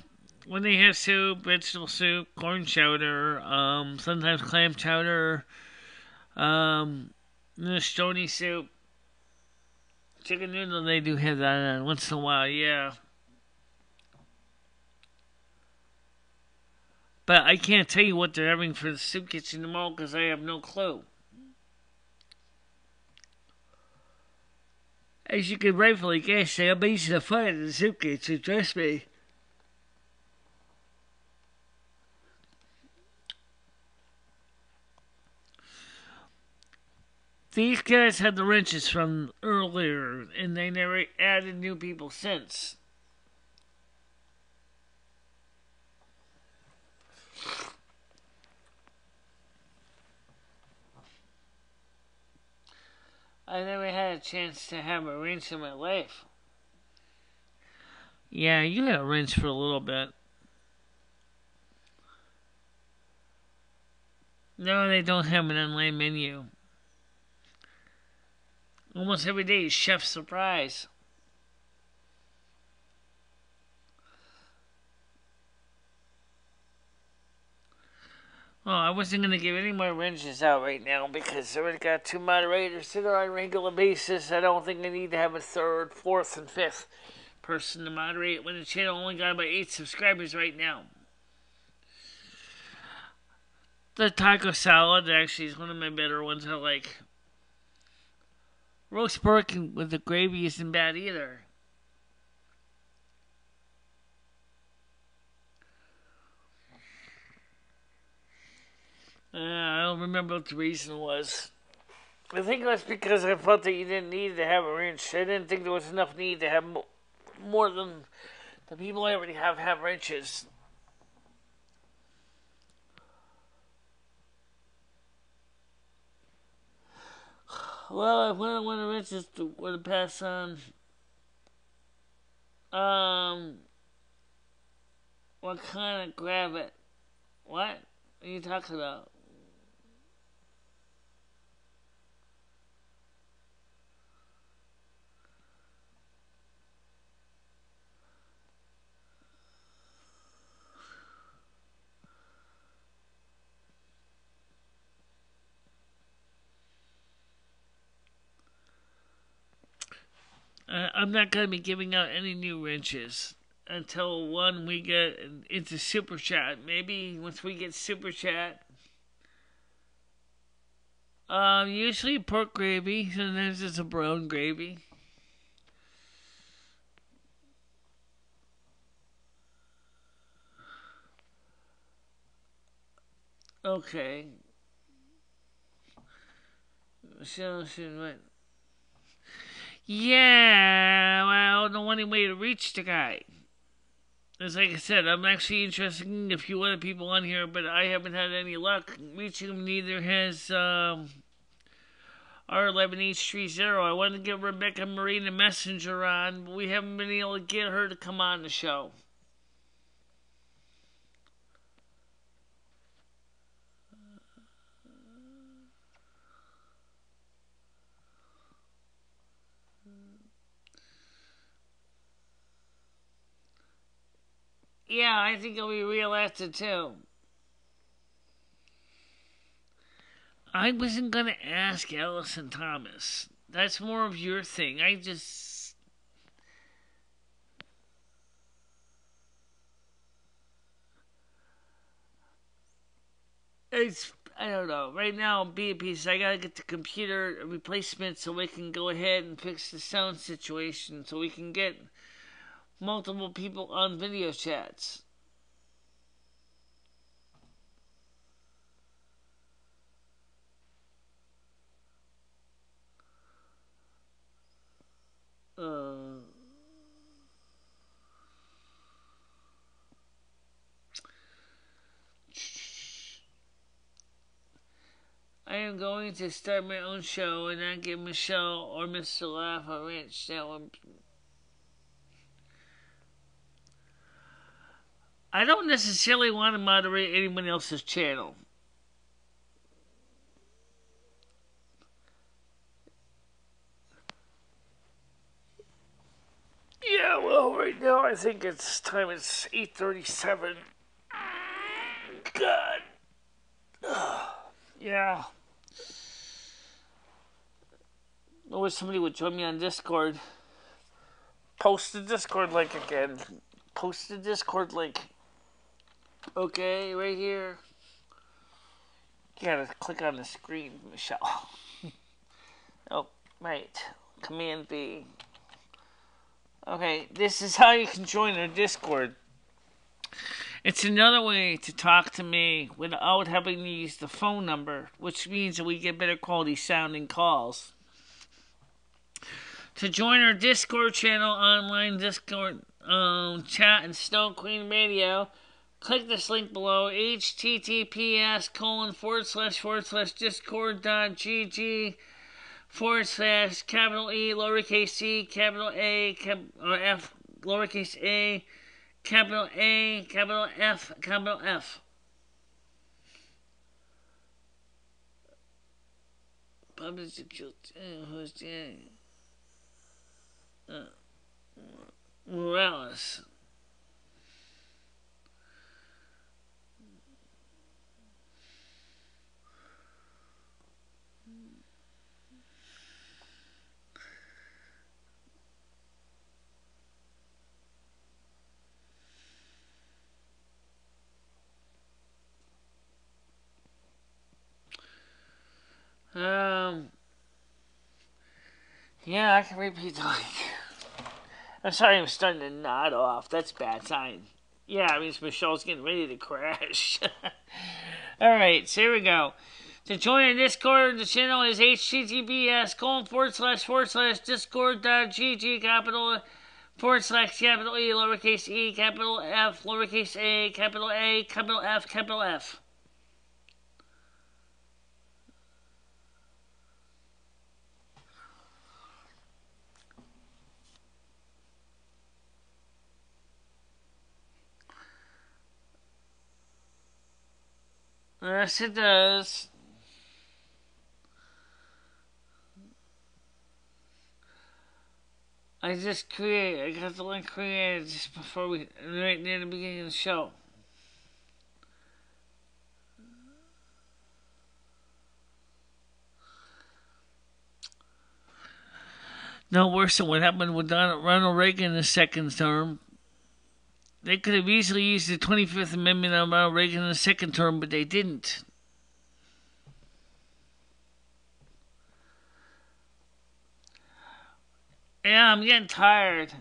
when they have soup, vegetable soup, corn chowder, sometimes clam chowder, minestrone soup, chicken noodle, they do have that once in a while, yeah. But I can't tell you what they're having for the Soup Kitchen tomorrow because I have no clue. As you can rightfully guess, they're amazing to find in the Soup Kitchen, trust me. These guys had the wrenches from earlier, and they never added new people since. I never had a chance to have a wrench in my life. Yeah, you had a wrench for a little bit. No, they don't have an online menu. Almost every day is chef surprise. Well, I wasn't going to give any more wrenches out right now because I already got 2 moderators that are on a regular basis. I don't think I need to have a 3rd, 4th, and 5th person to moderate when the channel only got about 8 subscribers right now. The taco salad actually is one of my better ones I like. Roast pork with the gravy isn't bad either. I don't remember what the reason was. I think that's because I felt that you didn't need to have a wrench. I didn't think there was enough need to have more than the people I already have wrenches. Well, I wouldn't want the wrenches to pass on. What kind of grab it? What are you talking about? I'm not going to be giving out any new wrenches until we get into Super Chat. Maybe once we get Super Chat. Usually pork gravy, sometimes it's a brown gravy. Okay. Michele should what? Yeah, well, the only way to reach the guy. As like I said, I'm actually interested in a few other people on here, but I haven't had any luck reaching them. Neither has R11H30. I wanted to get Rebecca Marina Messenger on, but we haven't been able to get her to come on the show. Yeah, I think he'll be reelected too. I wasn't going to ask Allison Thomas. That's more of your thing. I don't know. Right now, BAPs, I gotta get the computer replacement so we can go ahead and fix the sound situation so we can get multiple people on video chats. I am going to start my own show and not give Michele or Mr. Laugh a wrench. I don't necessarily want to moderate anyone else's channel. Yeah, well, right now I think it's time. It's 8:37. God. Yeah. I wish somebody would join me on Discord. Post the Discord link again. Post the Discord link. Okay, right here. You gotta click on the screen, Michele. Oh, right. Command B. Okay, this is how you can join our Discord. It's another way to talk to me without having to use the phone number, which means that we get better quality sounding calls. To join our Discord channel, online Discord chat and Snow Queen Radio, click this link below, https://discord.gg/ capital E, lowercase c, capital A, or F, lowercase a, capital A, capital F, capital F. public host Morales. Yeah, I can repeat the link. I'm sorry, I'm starting to nod off. That's a bad sign. Yeah, I mean, Michelle's getting ready to crash. Alright, so here we go. To join our Discord, the channel is https://discord.gg capital / capital E, lowercase e, capital F, lowercase a, capital F, capital F. Yes, it does. I got the link created just before right near the beginning of the show. No worse than what happened with Ronald Reagan in the second term. They could have easily used the 25th Amendment on Ronald Reagan in the second term, but they didn't. Yeah, I'm getting tired.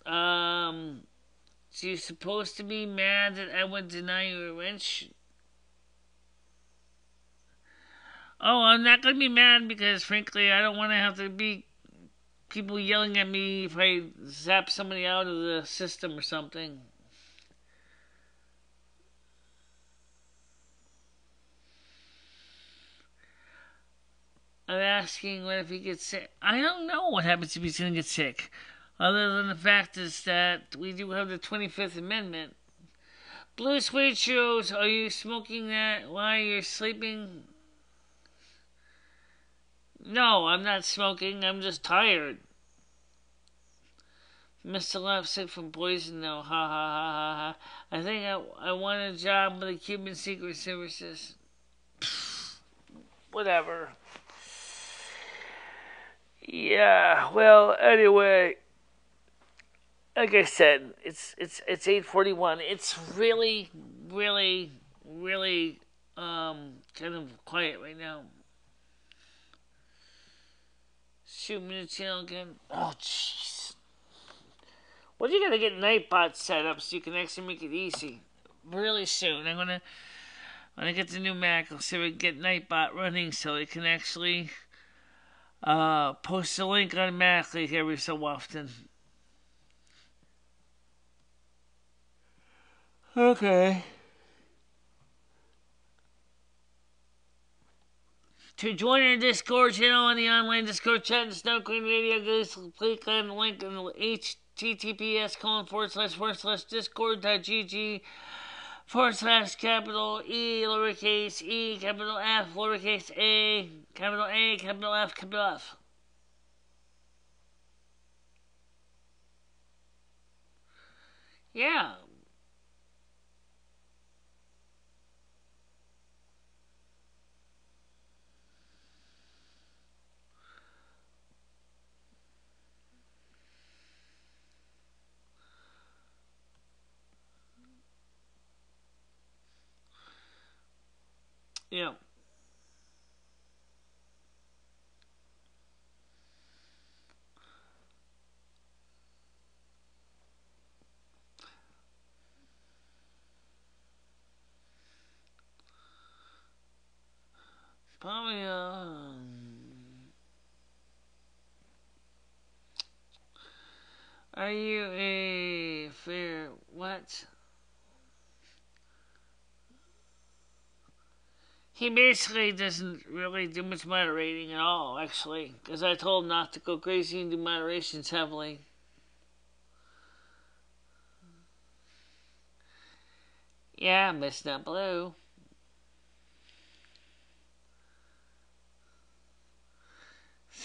So you're supposed to be mad that I would deny you a wrench? Oh, I'm not going to be mad because, frankly, I don't want to have to be people yelling at me if I zap somebody out of the system or something. I'm asking what if he gets sick. I don't know what happens if he's going to get sick. Other than the fact is that we do have the 25th Amendment. Blue Suede Shoes, are you smoking that while you're sleeping? No, I'm not smoking. I'm just tired. Mr. Love sick from poison, though. Ha ha ha ha ha. I think I want a job with the Cuban Secret Services. Whatever. Yeah, well, anyway, like I said, it's 8:41. It's really kind of quiet right now. Shoot me the channel again. Oh, jeez. Well, you gotta get Nightbot set up so you can actually make it easy. Really soon. When I get the new Mac, I'll see if we can get Nightbot running so it can actually post a link automatically every so often. Okay. To join our Discord channel on the online Discord chat and Snow Queen Radio, guys, click on the link in the https://discord.gg / capital E, lowercase e, capital F, lowercase a, capital F, capital F. Yeah. Yeah. Probably, are you a fair what? He basically doesn't really do much moderating at all, actually, because I told him not to go crazy and do moderations heavily. Yeah, Miss Not Blue.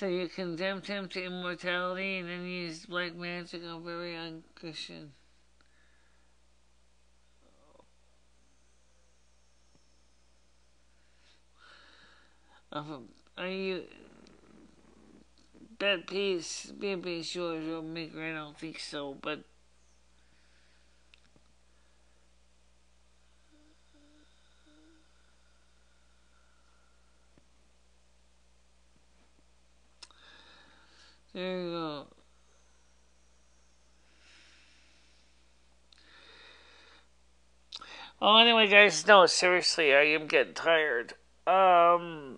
So you condemned him to immortality and then used black magic on very unchristian. Are you that piece? Be sure you'll make right. I don't think so, but. There you go. Oh, anyway, guys, no, seriously, I am getting tired. And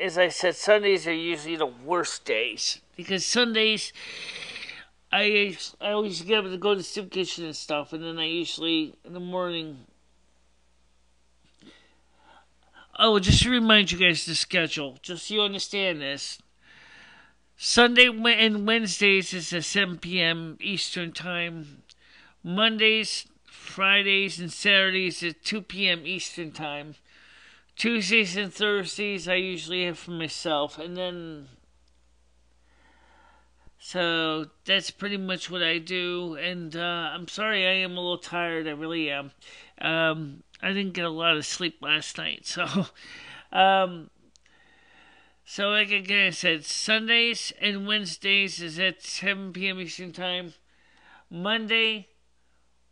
as I said, Sundays are usually the worst days because Sundays, I always get up to go to the soup kitchen and stuff, and then I usually in the morning. Oh, just to remind you guys the schedule, just so you understand this. Sunday and Wednesdays is at 7 p.m. Eastern Time. Mondays, Fridays, and Saturdays at 2 p.m. Eastern Time. Tuesdays and Thursdays I usually have for myself. And then... So, that's pretty much what I do. And I'm sorry I am a little tired. I really am. I didn't get a lot of sleep last night. So... So, like again, I said, Sundays and Wednesdays is at 7 p.m. Eastern Time. Monday,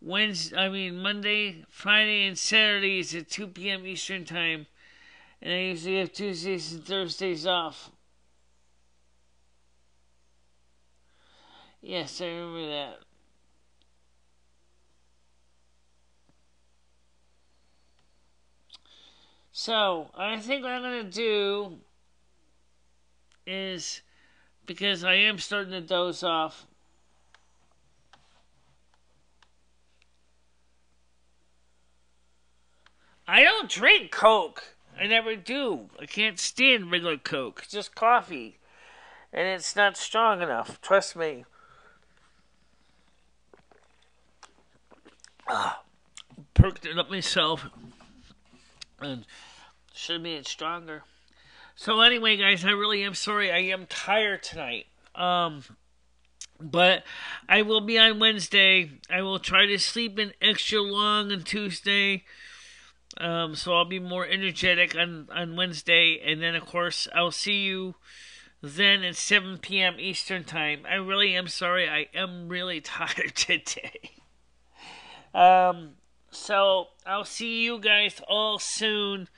Friday, and Saturdays at 2 p.m. Eastern Time. And I usually have Tuesdays and Thursdays off. Yes, I remember that. So, I think what I'm going to do is, because I am starting to doze off, I don't drink Coke. I never do. I can't stand regular Coke. It's just coffee. And it's not strong enough. Trust me. Perked it up myself. And should have made it stronger. So anyway, guys, I really am sorry. I am tired tonight. But I will be on Wednesday. I will try to sleep in extra long on Tuesday. So I'll be more energetic on Wednesday. And then, of course, I'll see you then at 7 p.m. Eastern Time. I really am sorry. I am really tired today. So I'll see you guys all soon.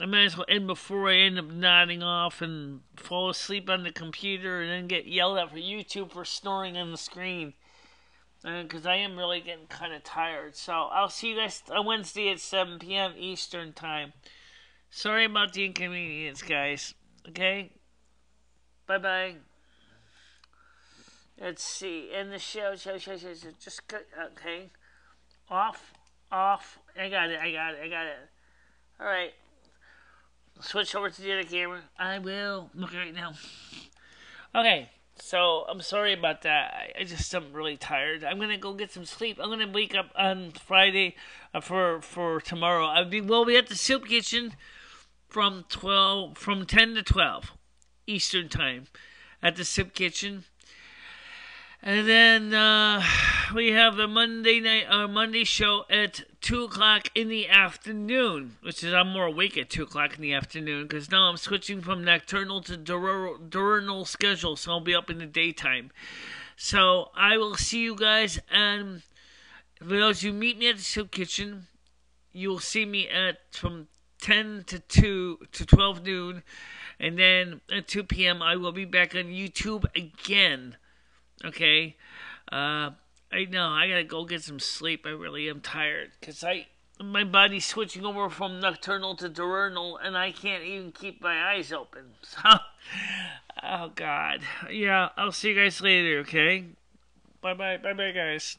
I might as well end before I end up nodding off and fall asleep on the computer and then get yelled at for YouTube for snoring on the screen. Because I am really getting kind of tired. So I'll see you guys on Wednesday at 7 p.m. Eastern Time. Sorry about the inconvenience, guys. Okay? Bye-bye. Let's see. End the show. Just, okay. Off. I got it. Alright. Switch over to the other camera. I will. Look right now. Okay. So, I'm sorry about that. I just am really tired. I'm going to go get some sleep. I'm going to wake up on Friday for tomorrow. We'll be at the soup kitchen from 10 to 12 Eastern Time at the soup kitchen. And then we have a Monday show at 2 o'clock in the afternoon, which is I'm more awake at 2 o'clock in the afternoon because now I'm switching from nocturnal to diurnal schedule, so I'll be up in the daytime. So I will see you guys, and for those who meet me at the soup kitchen, you'll see me from 10 to 12 noon, and then at 2 p.m. I will be back on YouTube again. Okay, I know I gotta go get some sleep. I really am tired because my body's switching over from nocturnal to diurnal, and I can't even keep my eyes open. So, oh God, yeah. I'll see you guys later. Okay, bye, guys.